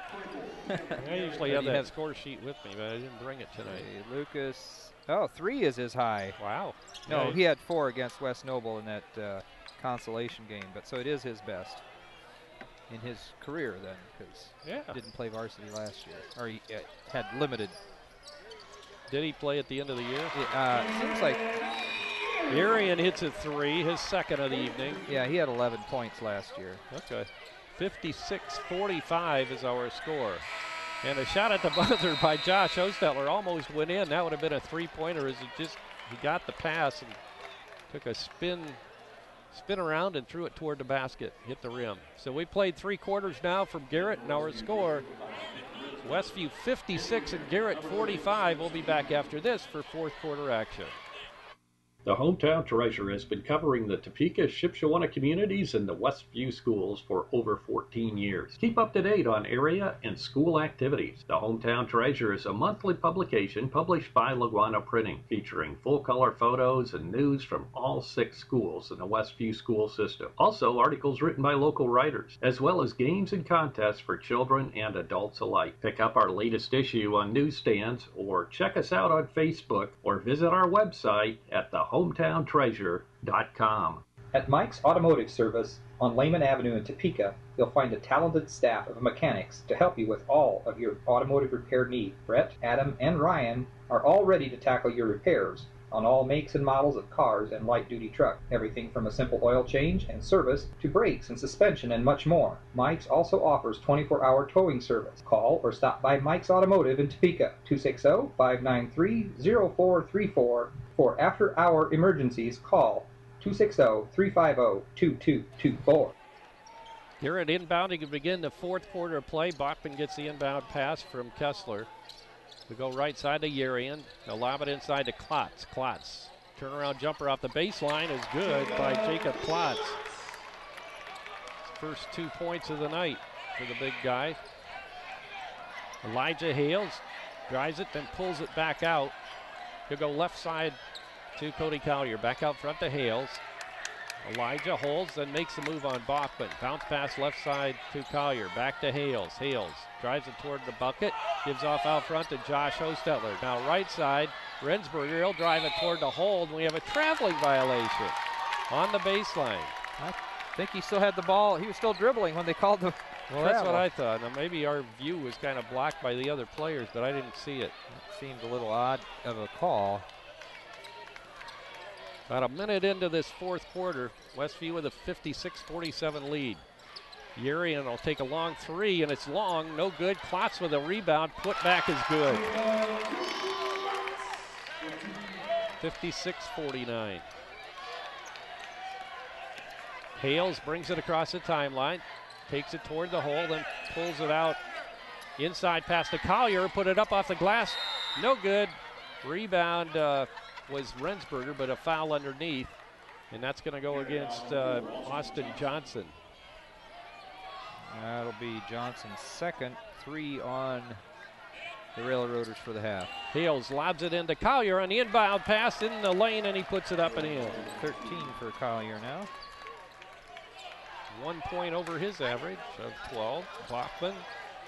I usually have that score sheet with me, but I didn't bring it tonight. Okay, Lucas, 3 is his high. Wow. No, yeah. He had 4 against West Noble in that consolation game, but so it is his best in his career then, because he didn't play varsity last year, or he had limited. Did he play at the end of the year? Seems like Arian hits a 3, his second of the evening. Yeah, he had 11 points last year. Okay. 56-45 is our score. And a shot at the buzzer by Josh Hostetler almost went in. That would have been a 3-pointer as he got the pass and took a spin around and threw it toward the basket, hit the rim. So we played 3 quarters now from Garrett, and our score, Westview 56 and Garrett 45. We'll be back after this for 4th quarter action. The Hometown Treasure has been covering the Topeka, Shipshewana communities and the Westview schools for over 14 years. Keep up to date on area and school activities. The Hometown Treasure is a monthly publication published by Laguana Printing, featuring full-color photos and news from all 6 schools in the Westview school system. Also, articles written by local writers, as well as games and contests for children and adults alike. Pick up our latest issue on newsstands, or check us out on Facebook, or visit our website at thehometowntreasure.com. At Mike's Automotive Service on Lehman Avenue in Topeka, you'll find a talented staff of mechanics to help you with all of your automotive repair needs. Brett, Adam, and Ryan are all ready to tackle your repairs on all makes and models of cars and light-duty trucks. Everything from a simple oil change and service to brakes and suspension and much more. Mike's also offers 24-hour towing service. Call or stop by Mike's Automotive in Topeka, 260-593-0434. For after-hour emergencies, call 260-350-2224. Garrett inbounding to begin the 4th quarter play. Bachman gets the inbound pass from Kessler. We go right side to Yerian. They'll lob it inside to Klotz. Klotz. Turnaround jumper off the baseline is good by Jacob Klotz. First 2 points of the night for the big guy. Elijah Hales drives it, then pulls it back out. He'll go left side to Cody Collier. Back out front to Hales. Elijah holds, then makes a move on Bachman. Bounce pass left side to Collier. Back to Hales. Hales drives it toward the bucket. Gives off out front to Josh Hostetler. Now right side, Rensberger. He'll drive it toward the hold. And we have a traveling violation on the baseline. I think he still had the ball. He was still dribbling when they called the Well, that's what I thought. Now maybe our view was kind of blocked by the other players, but I didn't see it. It seemed a little odd of a call. About a minute into this fourth quarter, Westview with a 56-47 lead. Urian will take a long three, and it's long, no good. Klotz with a rebound, put back is good. 56-49. Hales brings it across the timeline, takes it toward the hole, then pulls it out. Inside pass to Collier, put it up off the glass, no good. Rebound was Rensberger, but a foul underneath, and that's going to go against Austin Johnson. That'll be Johnson's second, 3 on the Railroaders for the half. Hales lobs it into Collier on the inbound pass in the lane, and he puts it up and in. 13 for Collier now. 1 point over his average of 12. Bachman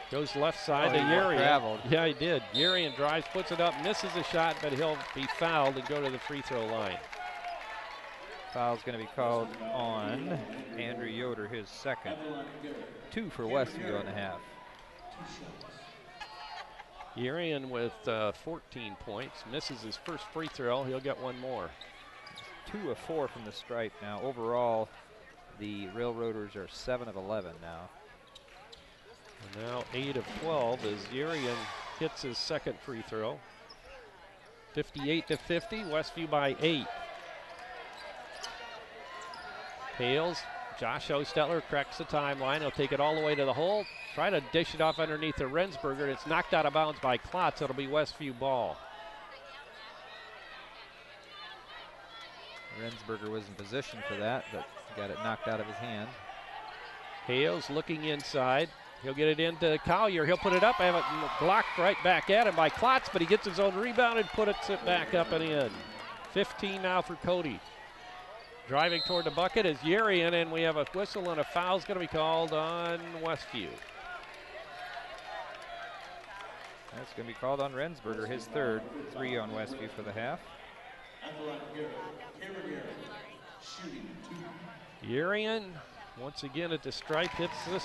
goes left side to he Urian. traveled. Yeah, he did. Urian drives, puts it up, misses a shot, but he'll be fouled and go to the free throw line. Foul's going to be called on Andrew Yoder, his second. 2 for Westview on the half. Urian with 14 points, misses his first free throw. He'll get one more. 2 of 4 from the stripe now. Overall, the Railroaders are 7 of 11 now. And now 8 of 12 as Urian hits his second free throw. 58-50, Westview by 8. Hales, Josh Hostetler cracks the timeline. He'll take it all the way to the hole. Try to dish it off underneath the Rensberger. It's knocked out of bounds by Klotz. It'll be Westview ball. Rensberger was in position for that, but got it knocked out of his hand. Hales looking inside. He'll get it into Collier. He'll put it up. Have it blocked right back at him by Klotz, but he gets his own rebound and puts it back up and in. 15 now for Cody. Driving toward the bucket is Urian, and we have a whistle and a foul's going to be called on Westview. That's going to be called on Rensberger, his third. 3 on Westview for the half. Urian, once again at the stripe, hits this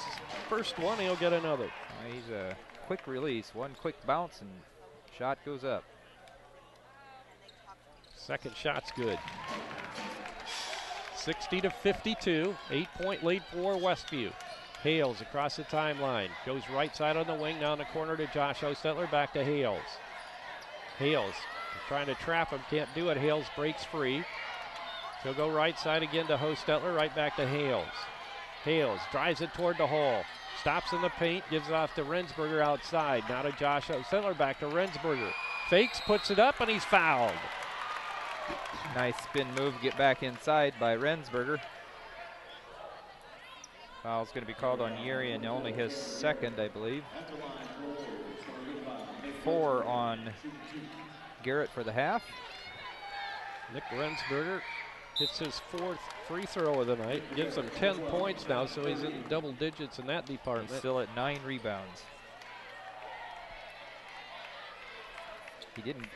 first one, he'll get another. He's a quick release, one quick bounce, and shot goes up. Second shot's good. 60-52, 8-point lead for Westview. Hales across the timeline, goes right side on the wing, down the corner to Josh Hostetler, back to Hales. Hales trying to trap him, can't do it. Hales breaks free. He'll go right side again to Hostetler, right back to Hales. Hales drives it toward the hole, stops in the paint, gives it off to Rensberger outside. Now to Josh Hostetler, back to Rensberger. Fakes, puts it up, and he's fouled. Nice spin move, get back inside by Rensberger. Foul's going to be called on Urian, only his second, I believe. 4 on Garrett for the half. Nick Rensberger hits his 4th free throw of the night, gives him 10 points now, so he's in double digits in that department. He's still at 9 rebounds.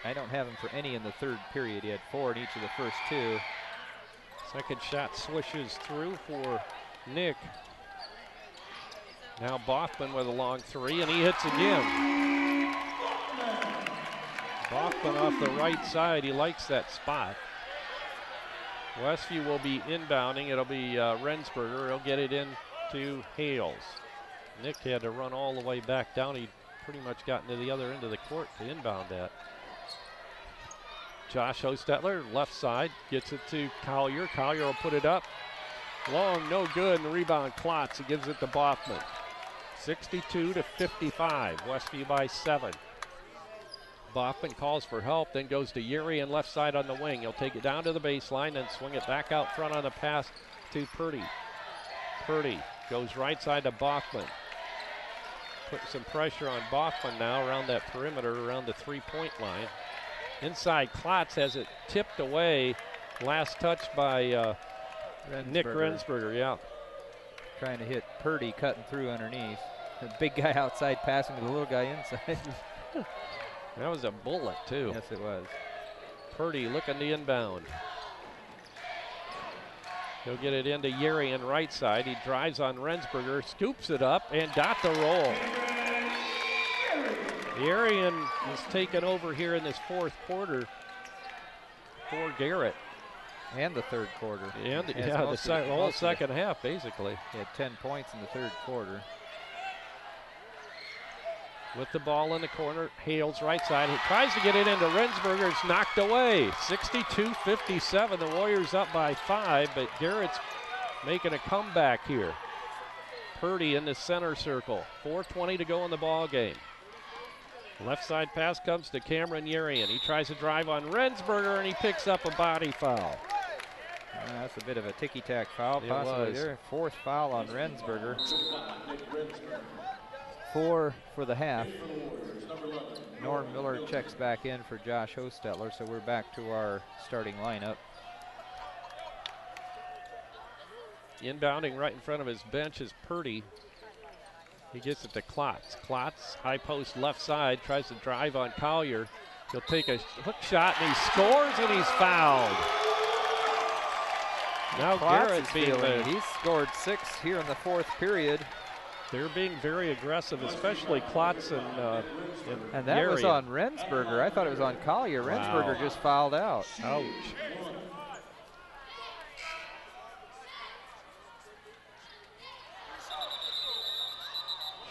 I don't have him for any in the third period. He had 4 in each of the first 2. Second shot swishes through for Nick. Now Bachman with a long 3, and he hits again. Bachman off the right side, he likes that spot. Westview will be inbounding. It'll be Rensberger. He'll get it into Hales. Nick had to run all the way back down. He pretty much gotten to the other end of the court to inbound that. Josh Hostetler, left side, gets it to Collier. Collier will put it up. Long, no good, and the rebound Klotz. He gives it to Bachman. 62-55, Westview by 7. Bachman calls for help, then goes to Urian left side on the wing. He'll take it down to the baseline, then swing it back out front on the pass to Purdy. Purdy goes right side to Bachman. Put some pressure on Bachman now around that perimeter, around the 3-point line. Inside, Klotz has it tipped away. Last touch by Nick Rensberger, yeah. Trying to hit Purdy, cutting through underneath. The big guy outside passing to the little guy inside. That was a bullet, too. Yes, it was. Purdy looking to inbound. He'll get it into Yerian right side. He drives on Rensberger, scoops it up, and got the roll. Yerian is taken over here in this fourth quarter for Garrett. And the third quarter. And the whole second half, basically. He had 10 points in the third quarter. With the ball in the corner, Hales right side. He tries to get it into Rensberger. It's knocked away. 62-57. The Warriors up by 5, but Garrett's making a comeback here. Purdy in the center circle. 4:20 to go in the ball game. Left side pass comes to Cameron Yerian. He tries to drive on Rensberger, and he picks up a body foul. That's a bit of a ticky-tack foul, possibly there. Fourth foul on Rensberger. 4 for the half. Norm Miller checks back in for Josh Hostetler, so we're back to our starting lineup. Inbounding right in front of his bench is Purdy. He gets it to Klotz. Klotz, high post left side, tries to drive on Collier. He'll take a hook shot, and he scores, and he's fouled. Now Garrett he's scored 6 here in the fourth period. They're being very aggressive, especially Klotz and that Yerian. was on Rensberger. I thought it was on Collier. Wow. Rensberger just fouled out. Ouch.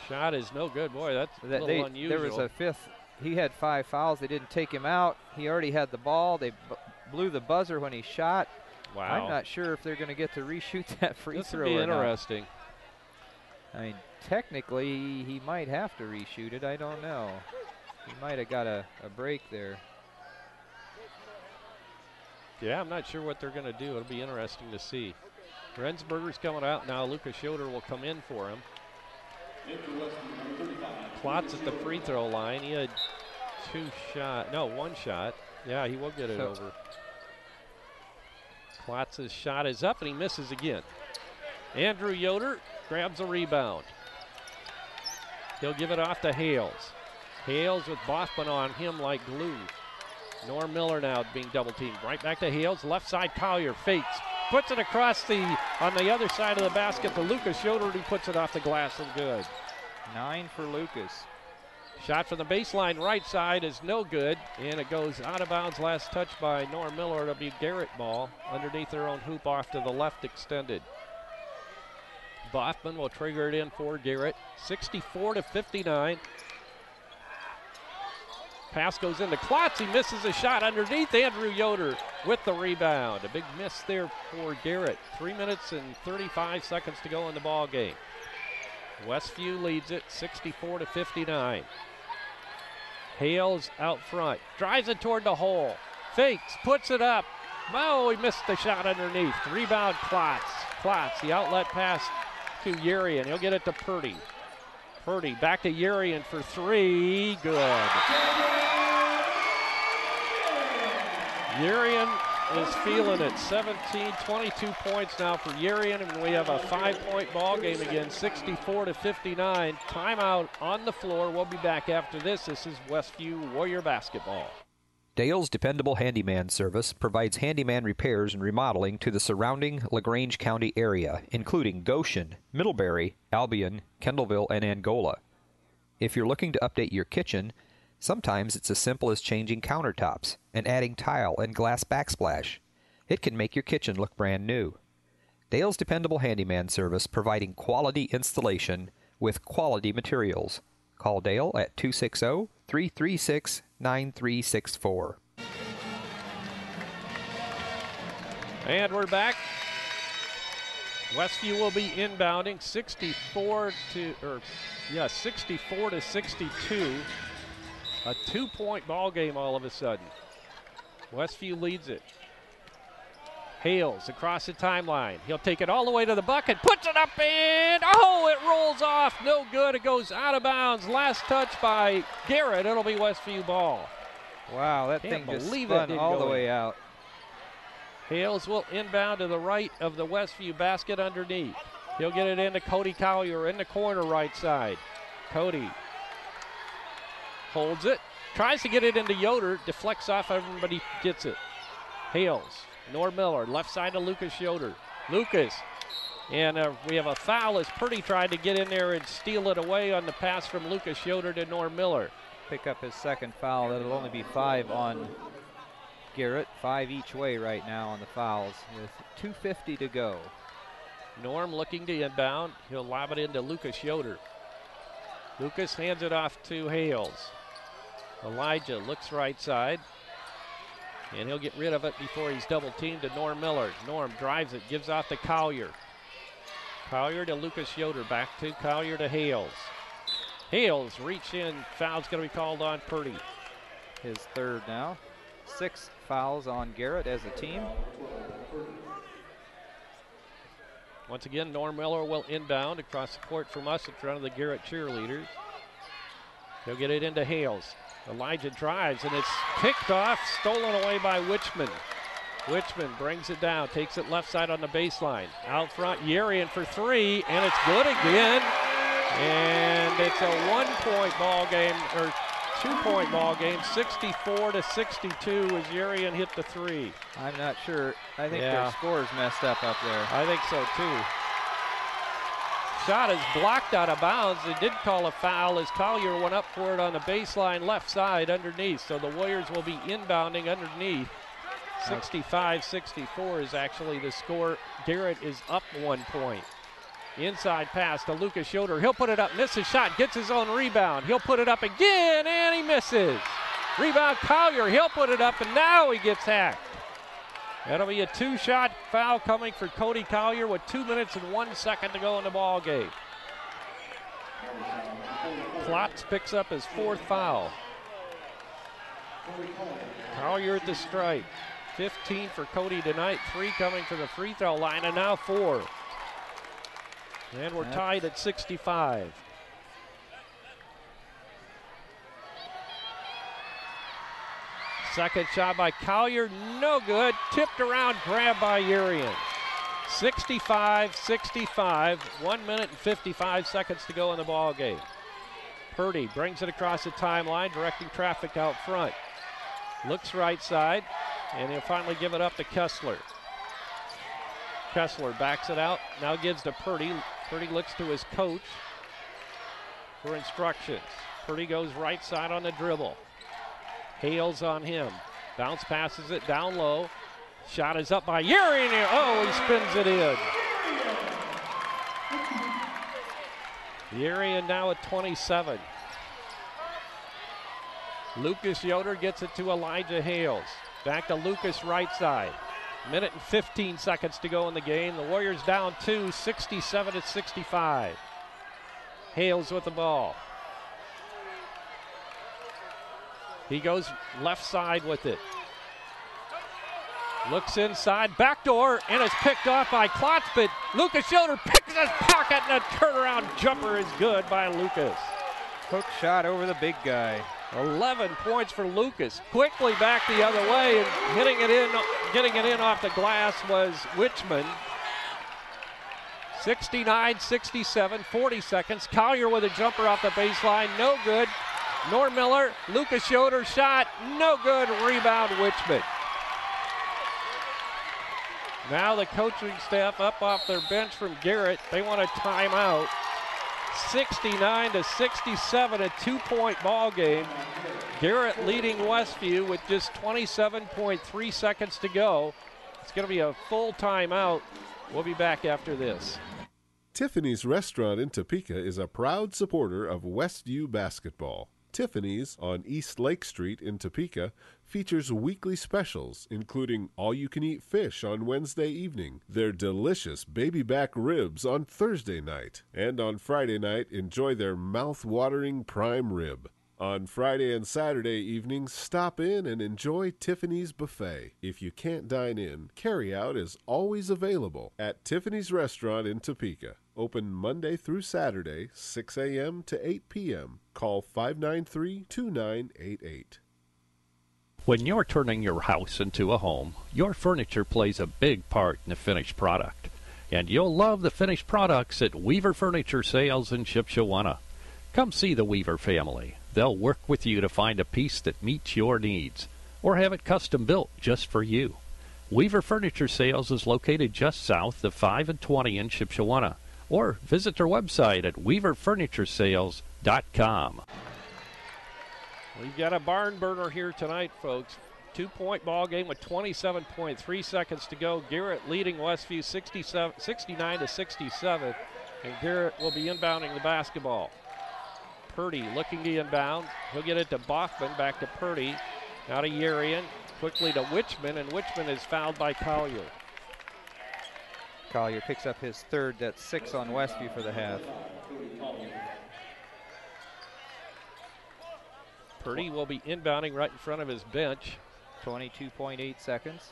Shot is no good. Boy, that's a little unusual. There was a fifth. He had 5 fouls. They didn't take him out. He already had the ball. They blew the buzzer when he shot. Wow. I'm not sure if they're going to get to reshoot that free throw. This would be interesting. I mean, technically, he might have to reshoot it. I don't know. He might have got a break there. Yeah, I'm not sure what they're going to do. It'll be interesting to see. Rensberger's coming out now. Lucas Schroeder will come in for him. Klotz at the free throw line. He had 1 shot. Yeah, he will get it over. Klotz's shot is up, and he misses again. Andrew Yoder grabs a rebound. He'll give it off to Hales. Hales with Bothman on him like glue. Norm Miller now being double teamed. Right back to Hales. Left side, Collier fakes. Puts it across on the other side of the basket to Lucas Yoder. He puts it off the glass and good. 9 for Lucas. Shot from the baseline right side is no good, and it goes out of bounds. Last touch by Norm Miller. It'll be Garrett ball underneath their own hoop off to the left extended. Bothman will trigger it in for Garrett. 64-59. Pass goes into Klotz. He misses a shot underneath. Andrew Yoder with the rebound. A big miss there for Garrett. 3 minutes and 35 seconds to go in the ball game. Westview leads it 64-59. Hales out front. Drives it toward the hole. Fakes. Puts it up. Oh, he missed the shot underneath. Rebound Klotz. Klotz, the outlet pass to Yerian. He'll get it to Purdy. Purdy back to Yerian for 3. Good. Yerian is feeling it. 22 points now for Yerian, and we have a 5-point ball game again, 64-59. Timeout on the floor. We'll be back after this. This is Westview Warrior basketball. Dale's Dependable Handyman Service provides handyman repairs and remodeling to the surrounding LaGrange County area, including Goshen, Middlebury, Albion, Kendallville, and Angola. If you're looking to update your kitchen, sometimes it's as simple as changing countertops and adding tile and glass backsplash. It can make your kitchen look brand new. Dale's Dependable Handyman Service providing quality installation with quality materials. Call Dale at 260-336-9364. And we're back. Westview will be inbounding 64-62. A 2-point ball game all of a sudden. Westview leads it. Hales across the timeline. He'll take it all the way to the bucket, puts it up, and oh, it rolls off. No good. It goes out of bounds. Last touch by Garrett. It'll be Westview ball. Wow, that thing just spun all the way out. Hales will inbound to the right of the Westview basket underneath. He'll get it into Cody Collier in the corner right side. Cody holds it, tries to get it into Yoder, deflects off everybody, gets it. Hales, Norm Miller, left side to Lucas Yoder. Lucas, and we have a foul as Purdy tried to get in there and steal it away on the pass from Lucas Yoder to Norm Miller. Pick up his second foul. That'll only be 5 on Garrett. 5 each way right now on the fouls with 2:50 to go. Norm looking to inbound. He'll lob it into Lucas Yoder. Lucas hands it off to Hales. Elijah looks right side, and he'll get rid of it before he's double teamed to Norm Miller. Norm drives it, gives off to Collier. Collier to Lucas Yoder, back to Collier to Hales. Hales reach in, foul's going to be called on Purdy. His third now. 6 fouls on Garrett as a team. Once again, Norm Miller will inbound across the court from us in front of the Garrett cheerleaders. He'll get it into Hales. Elijah drives, and it's picked off, stolen away by Wichman. Wichman brings it down, takes it left side on the baseline. Out front, Yerian for 3, and it's good again. And it's a 1-point ball game, or 2-point ball game, 64-62 as Yerian hit the 3. I'm not sure. I think their score's messed up there. I think so too. Shot is blocked out of bounds. They did call a foul as Collier went up for it on the baseline left side underneath. So the Warriors will be inbounding underneath. 65-64 is actually the score. Garrett is up 1 point. Inside pass to Lucas Yoder. He'll put it up, misses shot, gets his own rebound. He'll put it up again, and he misses. Rebound Collier, he'll put it up, and now he gets hacked. That'll be a 2-shot foul coming for Cody Collier with 2 minutes and 1 second to go in the ball game. Klotz picks up his 4th foul. Collier at the stripe. 15 for Cody tonight, 3 coming from the free throw line, and now 4. And we're tied at 65. Second shot by Collier, no good. Tipped around, grabbed by Yerian. 65-65, 1 minute and 55 seconds to go in the ball game. Purdy brings it across the timeline, directing traffic out front. Looks right side, and he'll finally give it up to Kessler. Kessler backs it out, now gives to Purdy. Purdy looks to his coach for instructions. Purdy goes right side on the dribble. Hales on him. Bounce passes it down low. Shot is up by Yerian. Oh, he spins it in. Yerian now at 27. Lucas Yoder gets it to Elijah Hales. Back to Lucas right side. Minute and 15 seconds to go in the game. The Warriors down 2, 67-65. Hales with the ball. He goes left side with it. Looks inside, backdoor, and it's picked off by Klotz, but Lucas Yoder picks his pocket, and a turnaround jumper is good by Lucas. Hook shot over the big guy. 11 points for Lucas. Quickly back the other way, and getting it in off the glass was Wichman. 69-67, 40 seconds. Collier with a jumper off the baseline, no good. Norm Miller, Lucas Yoder shot, no good. Rebound Wichman. Now the coaching staff up off their bench from Garrett. They want a timeout. 69-67, a 2-point ball game. Garrett leading Westview with just 27.3 seconds to go. It's going to be a full timeout. We'll be back after this. Tiffany's Restaurant in Topeka is a proud supporter of Westview basketball. Tiffany's on East Lake Street in Topeka features weekly specials, including all-you-can-eat fish on Wednesday evening, their delicious baby back ribs on Thursday night, and on Friday night, enjoy their mouth-watering prime rib. On Friday and Saturday evenings, stop in and enjoy Tiffany's Buffet. If you can't dine in, carry-out is always available at Tiffany's Restaurant in Topeka. Open Monday through Saturday, 6 a.m. to 8 p.m. Call 593-2988. When you're turning your house into a home, your furniture plays a big part in the finished product. And you'll love the finished products at Weaver Furniture Sales in Shipshewana. Come see the Weaver family. They'll work with you to find a piece that meets your needs, or have it custom built just for you. Weaver Furniture Sales is located just south of 5 and 20 in Shipshewana, or visit their website at weaverfurnituresales.com. We've got a barn burner here tonight, folks. 2-point ball game with 27.3 seconds to go. Garrett leading Westview 69-67, and Garrett will be inbounding the basketball. Purdy looking to inbound. He'll get it to Bachman, back to Purdy. Now to Yerian, quickly to Witchman, and Witchman is fouled by Collier. Collier picks up his third. That's 6 on Westview for the half. Purdy will be inbounding right in front of his bench. 22.8 seconds.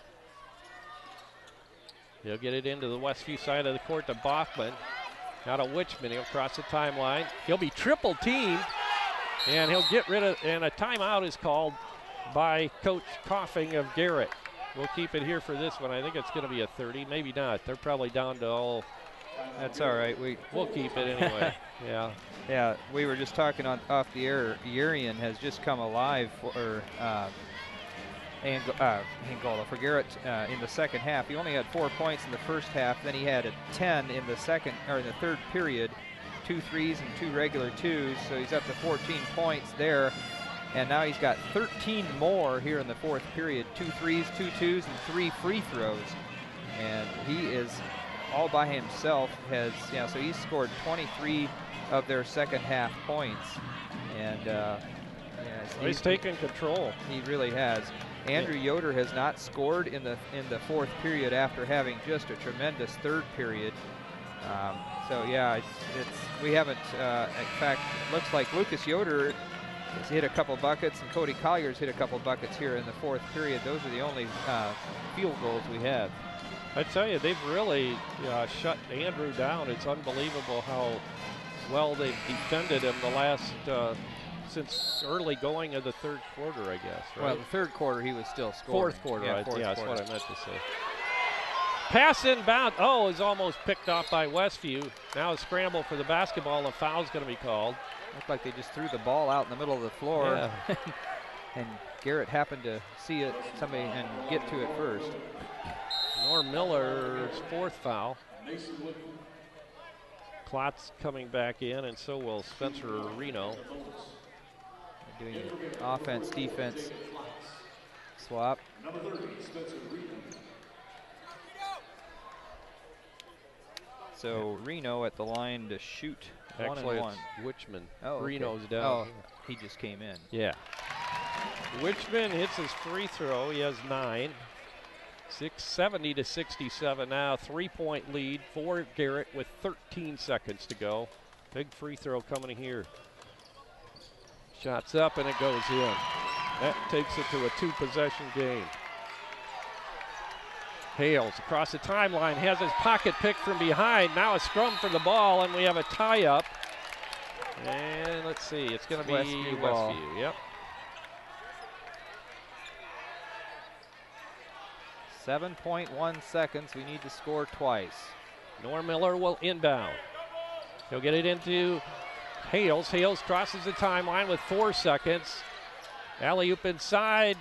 He'll get it into the Westview side of the court to Bachman. Now to Witchman. He'll cross the timeline. He'll be triple teamed, and he'll get rid of, and a timeout is called by Coach Coughing of Garrett. We'll keep it here for this one. I think it's going to be a 30. Maybe not. They're probably down to all. That's all right. We'll keep it anyway. Yeah. Yeah, we were just talking off the air. Yerian has just come alive for Angola for Garrett in the second half. He only had 4 points in the first half. Then he had a 10 in the third period, 2 threes and 2 regular twos. So he's up to 14 points there. And now he's got 13 more here in the fourth period. 2 threes, 2 twos, and 3 free throws. And he is all by himself. So he's scored 23 of their second half points. And he's taken control. He really has. Andrew Yoder has not scored in the fourth period after having just a tremendous third period. We haven't. In fact, it looks like Lucas Yoder has hit a couple buckets, and Cody Collier's hit a couple buckets here in the fourth period. Those are the only field goals we have. I tell you, they've really shut Andrew down. It's unbelievable how well they've defended him the last since early going of the third quarter, I guess. Right? Well, the third quarter he was still scoring. Fourth quarter, fourth that's quarter. what I meant to say. Pass inbound. Oh, is almost picked off by Westview. Now a scramble for the basketball. A foul's going to be called. Looked like they just threw the ball out in the middle of the floor. Yeah. And Garrett happened to see it, and get to it first. Norm Miller's fourth foul. Klotz coming back in, and so will Spencer Reno. Doing offense, defense swap. So Reno at the line to shoot. Actually, 1 and 1. it's Witchman. Oh, Reno's okay. down. Oh, he just came in. Yeah. Witchman hits his free throw. He has 9. 70-67 now. 3-point lead for Garrett with 13 seconds to go. Big free throw coming here. Shots up and it goes in. That takes it to a 2-possession game. Hales across the timeline, has his pocket picked from behind. Now a scrum for the ball, and we have a tie-up. And let's see, it's going to be Westview. Yep. 7.1 seconds. We need to score twice. Norm Miller will inbound. He'll get it into Hales. Hales crosses the timeline with 4 seconds. Alley-oop inside.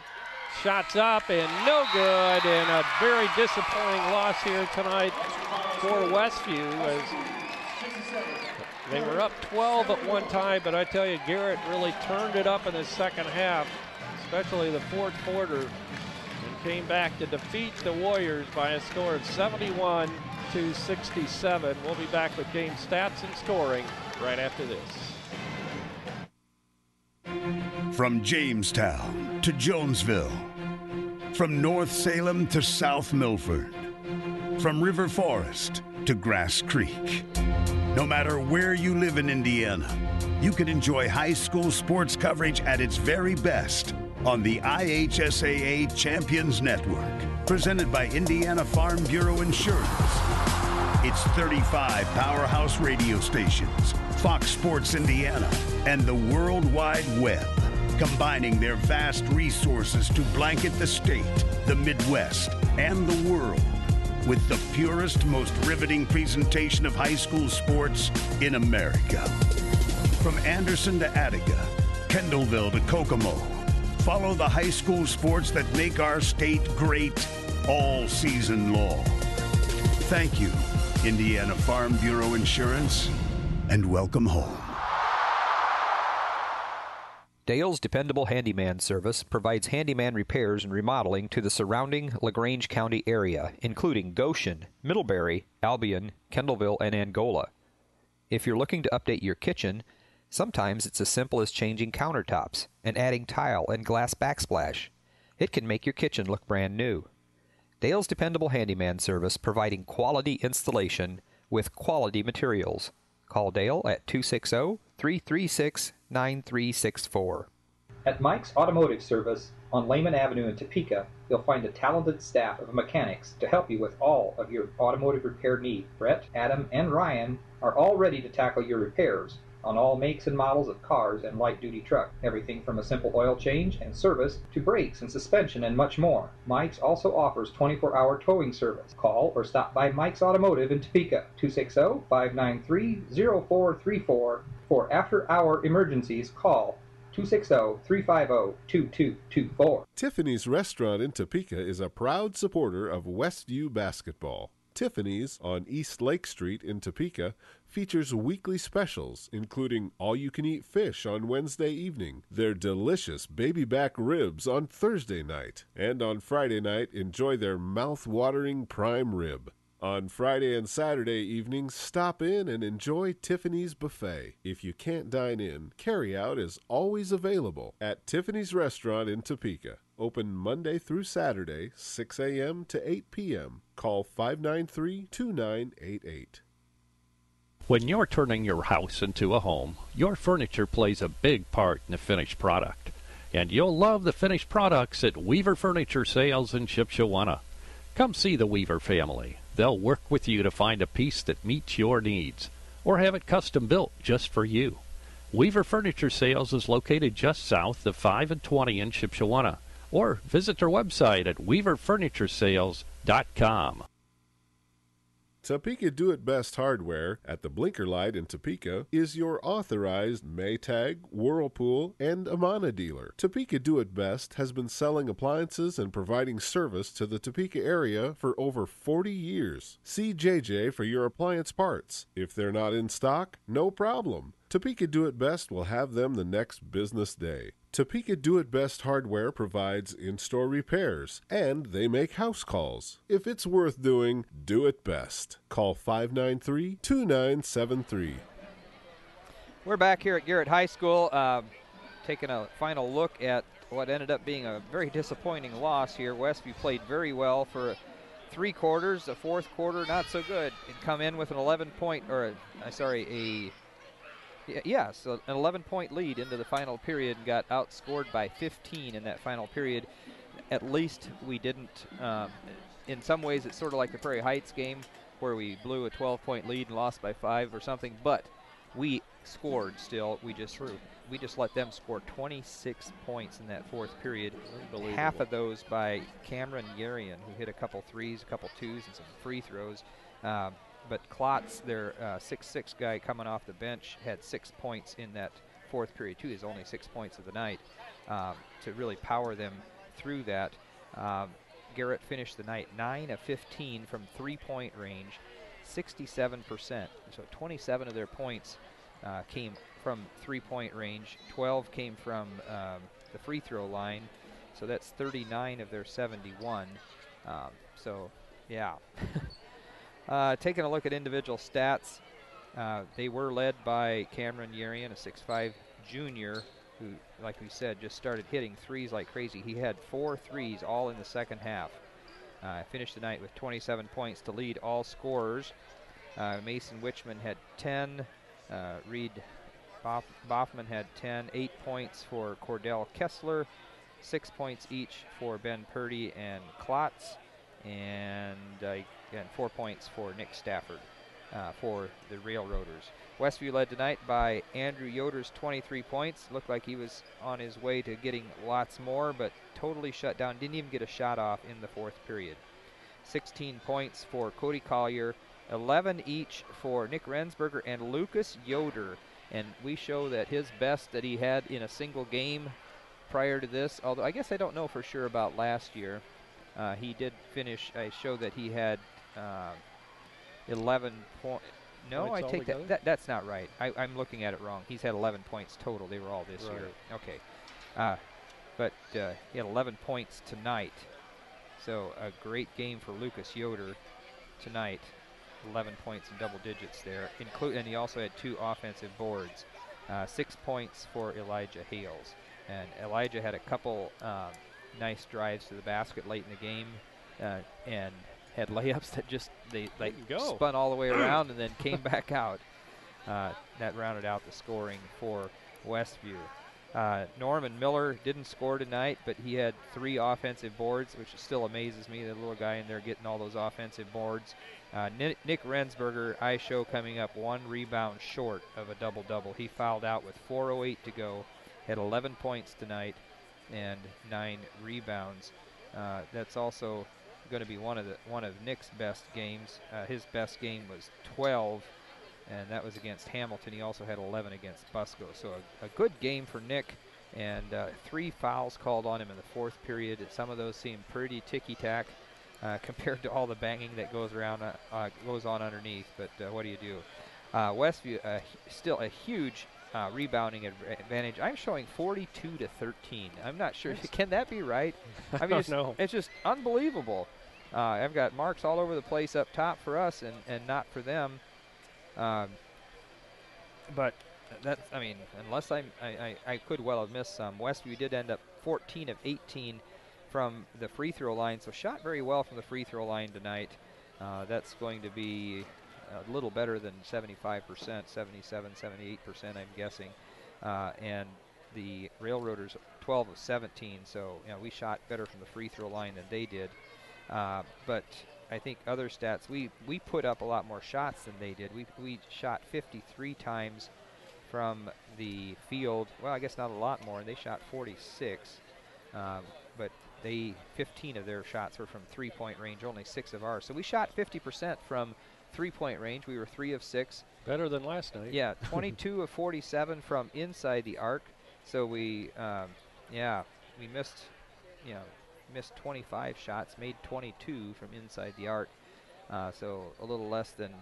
Shots up and no good, and a very disappointing loss here tonight for Westview, as they were up 12 at one time, but I tell you, Garrett really turned it up in the second half, especially the fourth quarter, and came back to defeat the Warriors by a score of 71-67. We'll be back with game stats and scoring right after this. From Jamestown to Jonesville, from North Salem to South Milford, from River Forest to Grass Creek. No matter where you live in Indiana, you can enjoy high school sports coverage at its very best on the IHSAA Champions Network, presented by Indiana Farm Bureau Insurance. It's 35 powerhouse radio stations, Fox Sports Indiana, and the World Wide Web. combining their vast resources to blanket the state, the Midwest, and the world with the purest, most riveting presentation of high school sports in America. From Anderson to Attica, Kendallville to Kokomo, follow the high school sports that make our state great all season long. Thank you, Indiana Farm Bureau Insurance, and welcome home. Dale's Dependable Handyman Service provides handyman repairs and remodeling to the surrounding LaGrange County area, including Goshen, Middlebury, Albion, Kendallville, and Angola. If you're looking to update your kitchen, sometimes it's as simple as changing countertops and adding tile and glass backsplash. It can make your kitchen look brand new. Dale's Dependable Handyman Service providing quality installation with quality materials. Call Dale at 260-336-9364. At Mike's Automotive Service on Lehman Avenue in Topeka, you'll find a talented staff of mechanics to help you with all of your automotive repair needs. Brett, Adam, and Ryan are all ready to tackle your repairs on all makes and models of cars and light-duty trucks. Everything from a simple oil change and service to brakes and suspension and much more. Mike's also offers 24-hour towing service. Call or stop by Mike's Automotive in Topeka, 260-593-0434. For after-hour emergencies, call 260-350-2224. Tiffany's Restaurant in Topeka is a proud supporter of Westview basketball. Tiffany's on East Lake Street in Topeka features weekly specials, including all-you-can-eat fish on Wednesday evening, their delicious baby back ribs on Thursday night, and on Friday night, enjoy their mouth-watering prime rib. On Friday and Saturday evenings, stop in and enjoy Tiffany's Buffet. If you can't dine in, carry-out is always available at Tiffany's Restaurant in Topeka. Open Monday through Saturday, 6 a.m. to 8 p.m. Call 593-2988. When you're turning your house into a home, your furniture plays a big part in the finished product. And you'll love the finished products at Weaver Furniture Sales in Shipshewana. Come see the Weaver family. They'll work with you to find a piece that meets your needs, or have it custom built just for you. Weaver Furniture Sales is located just south of 5 and 20 in Shipshewana, or visit their website at weaverfurnituresales.com. Topeka Do-It-Best Hardware at the Blinker Light in Topeka is your authorized Maytag, Whirlpool, and Amana dealer. Topeka Do-It-Best has been selling appliances and providing service to the Topeka area for over 40 years. See JJ for your appliance parts. If they're not in stock, no problem. Topeka Do-It-Best will have them the next business day. Topeka Do-It-Best Hardware provides in-store repairs, and they make house calls. If it's worth doing, do it best. Call 593-2973. We're back here at Garrett High School, taking a final look at what ended up being a very disappointing loss here. Westview played very well for 3 quarters. The fourth quarter, not so good. It come in with an 11-point, so an 11-point lead into the final period and got outscored by 15 in that final period. At least we didn't, in some ways it's sort of like the Prairie Heights game where we blew a 12-point lead and lost by 5 or something, but we scored still. We just let them score 26 points in that fourth period. Half of those by Cameron Yarian, who hit a couple threes, a couple twos, and some free throws. But Klotz, their 6'6" guy coming off the bench, had 6 points in that fourth period, too. His only 6 points of the night to really power them through that. Garrett finished the night 9 of 15 from three-point range, 67%. So 27 of their points came from three-point range. 12 came from the free throw line. So that's 39 of their 71. So, yeah. Taking a look at individual stats, they were led by Cameron Yarian, a 6'5" junior who, like we said, just started hitting threes like crazy. He had 4 threes all in the second half. Finished the night with 27 points to lead all scorers. Mason Wichman had 10. Reed Boffman had 10. 8 points for Cordell Kessler. 6 points each for Ben Purdy and Klotz. And 4 points for Nick Stafford. for the Railroaders. Westview led tonight by Andrew Yoder's 23 points. Looked like he was on his way to getting lots more, but totally shut down. Didn't even get a shot off in the fourth period. 16 points for Cody Collier, 11 each for Nick Rensberger and Lucas Yoder. And we show that his best that he had in a single game prior to this, although I guess I don't know for sure about last year. He did finish, I showed that he had 11 points. No, I take that. That's not right. I'm looking at it wrong. He's had 11 points total. They were all this year. Okay. But he had 11 points tonight. So a great game for Lucas Yoder tonight. 11 points in double digits there. And he also had 2 offensive boards. 6 points for Elijah Hales. And Elijah had a couple nice drives to the basket late in the game and had layups that just they spun all the way around and then came back out. That rounded out the scoring for Westview. Norman Miller didn't score tonight, but he had 3 offensive boards, which still amazes me. The little guy in there getting all those offensive boards. Nick Rensberger, I show coming up 1 rebound short of a double-double. He fouled out with 4:08 to go, had 11 points tonight and 9 rebounds. That's also going to be one of Nick's best games. His best game was 12. And that was against Hamilton. He also had 11 against Busco. So a good game for Nick, and 3 fouls called on him in the fourth period. And some of those seem pretty ticky-tack compared to all the banging that goes on underneath. But what do you do? Westview still a huge rebounding advantage. I'm showing 42 to 13. I'm not sure. Can that be right? I mean, it's just unbelievable. I've got marks all over the place up top for us and not for them. But that's, I mean, unless I could well have missed some. Westview did end up 14 of 18 from the free throw line, so shot very well from the free throw line tonight. That's going to be a little better than 75%, 77, 78%, I'm guessing. And the Railroaders 12 of 17, so we shot better from the free throw line than they did. But I think other stats, we put up a lot more shots than they did. We shot 53 times from the field. Well, I guess not a lot more. They shot 46, but 15 of their shots were from three-point range, only 6 of ours. So we shot 50% from three-point range. We were 3 of 6. Better than last night. Yeah, 22 of 47 from inside the arc. So we missed 25 shots, made 22 from inside the arc, so a little less than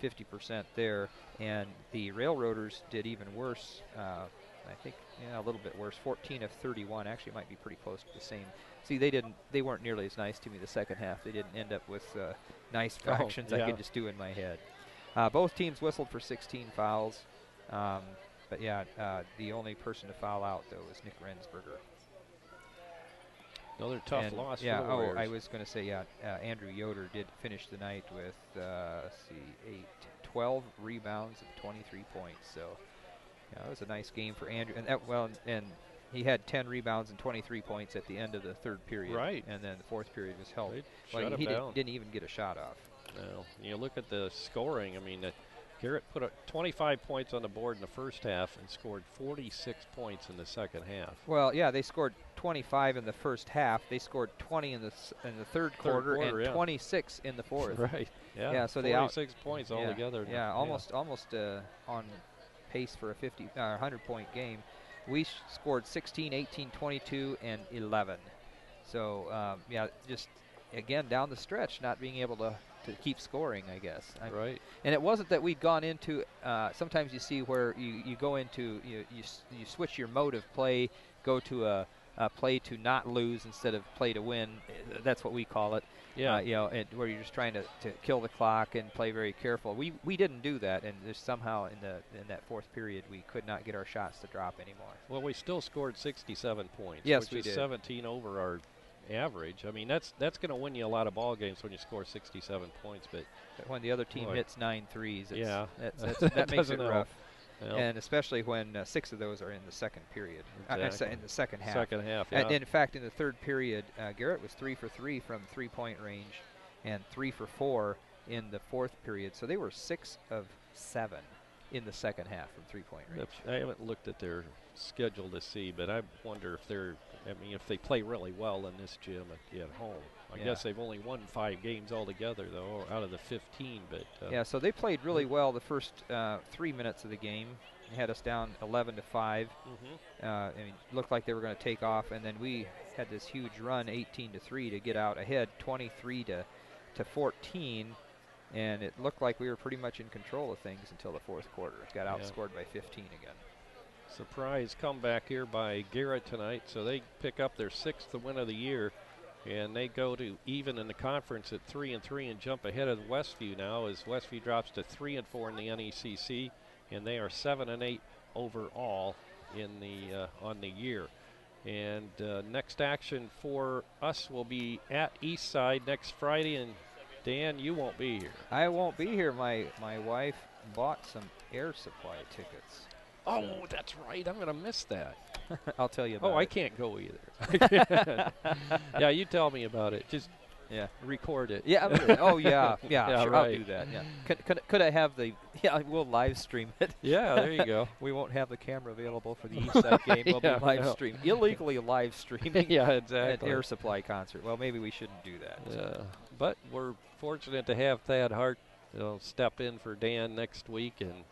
50% there. And the Railroaders did even worse. I think a little bit worse. 14 of 31, actually might be pretty close to the same. See, they weren't nearly as nice to me the second half. They didn't end up with nice fractions I could just do in my head. Both teams whistled for 16 fouls, but the only person to foul out though was Nick Rensberger. Another tough loss for the Warriors. I was going to say, Andrew Yoder did finish the night with, 12 rebounds and 23 points. So, it was a nice game for Andrew. And he had 10 rebounds and 23 points at the end of the third period. Right. And then the fourth period was held. He didn't even get a shot off. No. You look at the scoring. I mean, Garrett put up 25 points on the board in the first half and scored 46 points in the second half. Well, they scored 25 in the first half. They scored 20 in the third quarter and 26 in the fourth. Right. Yeah. So 46 points altogether. Yeah, almost on pace for a 100-point game. We scored 16, 18, 22, and 11. So just again down the stretch, not being able to keep scoring, I guess. Right. And it wasn't that we'd gone into, sometimes you see where you go into, you switch your mode of play, go to a play to not lose instead of play to win. That's what we call it. Yeah. Where you're just trying to kill the clock and play very careful. We didn't do that, and there's somehow in that fourth period we could not get our shots to drop anymore. Well, we still scored 67 points. Yes, which we is did. 17 over our average. I mean, that's going to win you a lot of ball games when you score 67 points. But when the other team hits 9 threes, that makes it rough. Well, and especially when 6 of those are in the second period. Exactly. In the second half. Second half, yeah. And in fact, in the third period, Garrett was 3 for 3 from three-point range and 3 for 4 in the fourth period. So they were 6 of 7 in the second half from three-point range. I haven't looked at their schedule to see, but I wonder if if they play really well in this gym at home. I guess they've only won 5 games altogether, though, out of the 15. But yeah, so they played really well the first 3 minutes of the game. They had us down 11-5. And it looked like they were going to take off, and then we had this huge run, 18-3, to get out ahead, 23-14. And it looked like we were pretty much in control of things until the fourth quarter. Got outscored by 15 again. Surprise comeback here by Garrett tonight. So they pick up their 6th win of the year, and they go to even in the conference at 3-3 and jump ahead of Westview now as Westview drops to 3-4 in the NECC, and they are 7-8 overall in the on the year. And next action for us will be at Eastside next Friday, and Dan, you won't be here. I won't be here. My wife bought some air supply tickets. Oh, that's right. I'm going to miss that. I'll tell you about it. I can't go either. Yeah, you tell me about it. Just record it. Yeah. Yeah, sure, right. I'll do that. Yeah. Could I have the? Yeah, we'll live stream it. Yeah, there you go. We won't have the camera available for the Eastside game. We'll be live stream, illegally live streaming. Yeah, exactly. An air supply concert. Well, maybe we shouldn't do that. So. But we're fortunate to have Thad Hart step in for Dan next week, and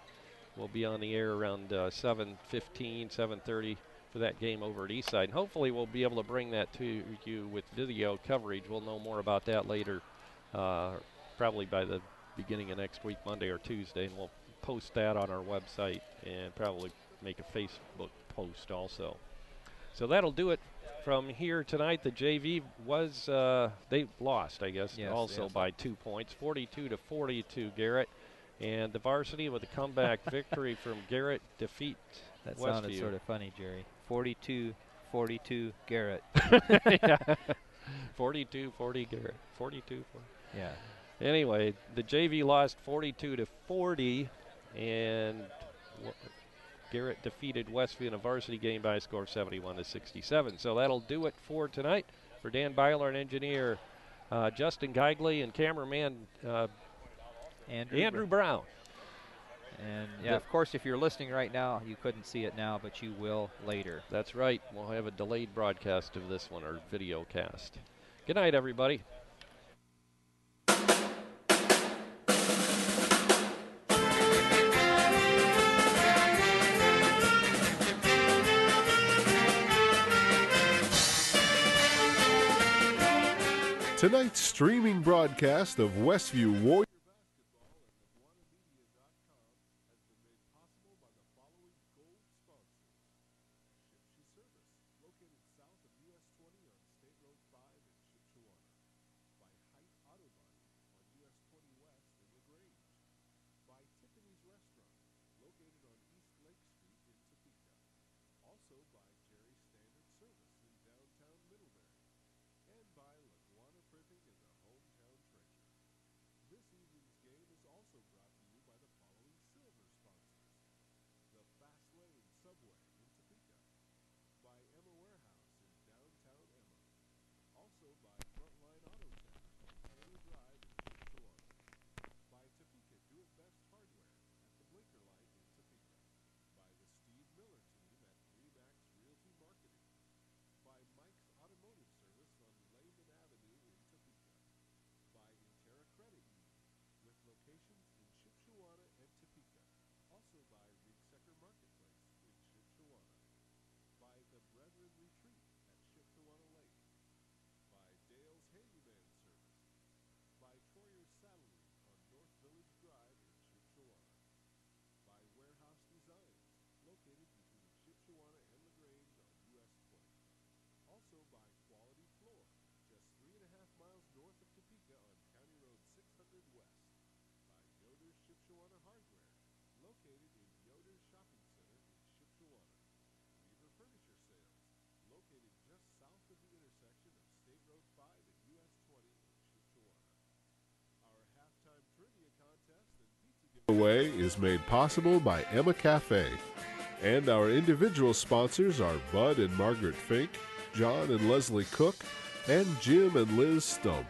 we'll be on the air around 7:15, 7:30 for that game over at Eastside. And hopefully we'll be able to bring that to you with video coverage. We'll know more about that later, probably by the beginning of next week, Monday or Tuesday, and we'll post that on our website and probably make a Facebook post also. So that'll do it from here tonight. The JV was, they lost, I guess, by 2 points, 42-40 Garrett. And the varsity with a comeback victory from Garrett defeat That Westview. Sounded sort of funny, Jerry. 42-42 Garrett. Yeah. 42-40 Garrett. 42-40. Yeah. Anyway, the JV lost 42-40, and Garrett defeated Westview in a varsity game by a score of 71-67. So that'll do it for tonight. For Dan Byler and engineer Justin Geigley and cameraman Andrew Brown. And of course, if you're listening right now, you couldn't see it now, but you will later. That's right. We'll have a delayed broadcast of this one, or video cast. Good night, everybody. Tonight's streaming broadcast of Westview Warrior Away is made possible by Emma Cafe. And our individual sponsors are Bud and Margaret Fink, John and Leslie Cook, and Jim and Liz Stump.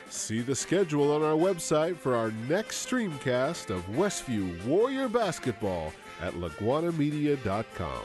See the schedule on our website for our next streamcast of Westview Warrior Basketball at laguanamedia.com.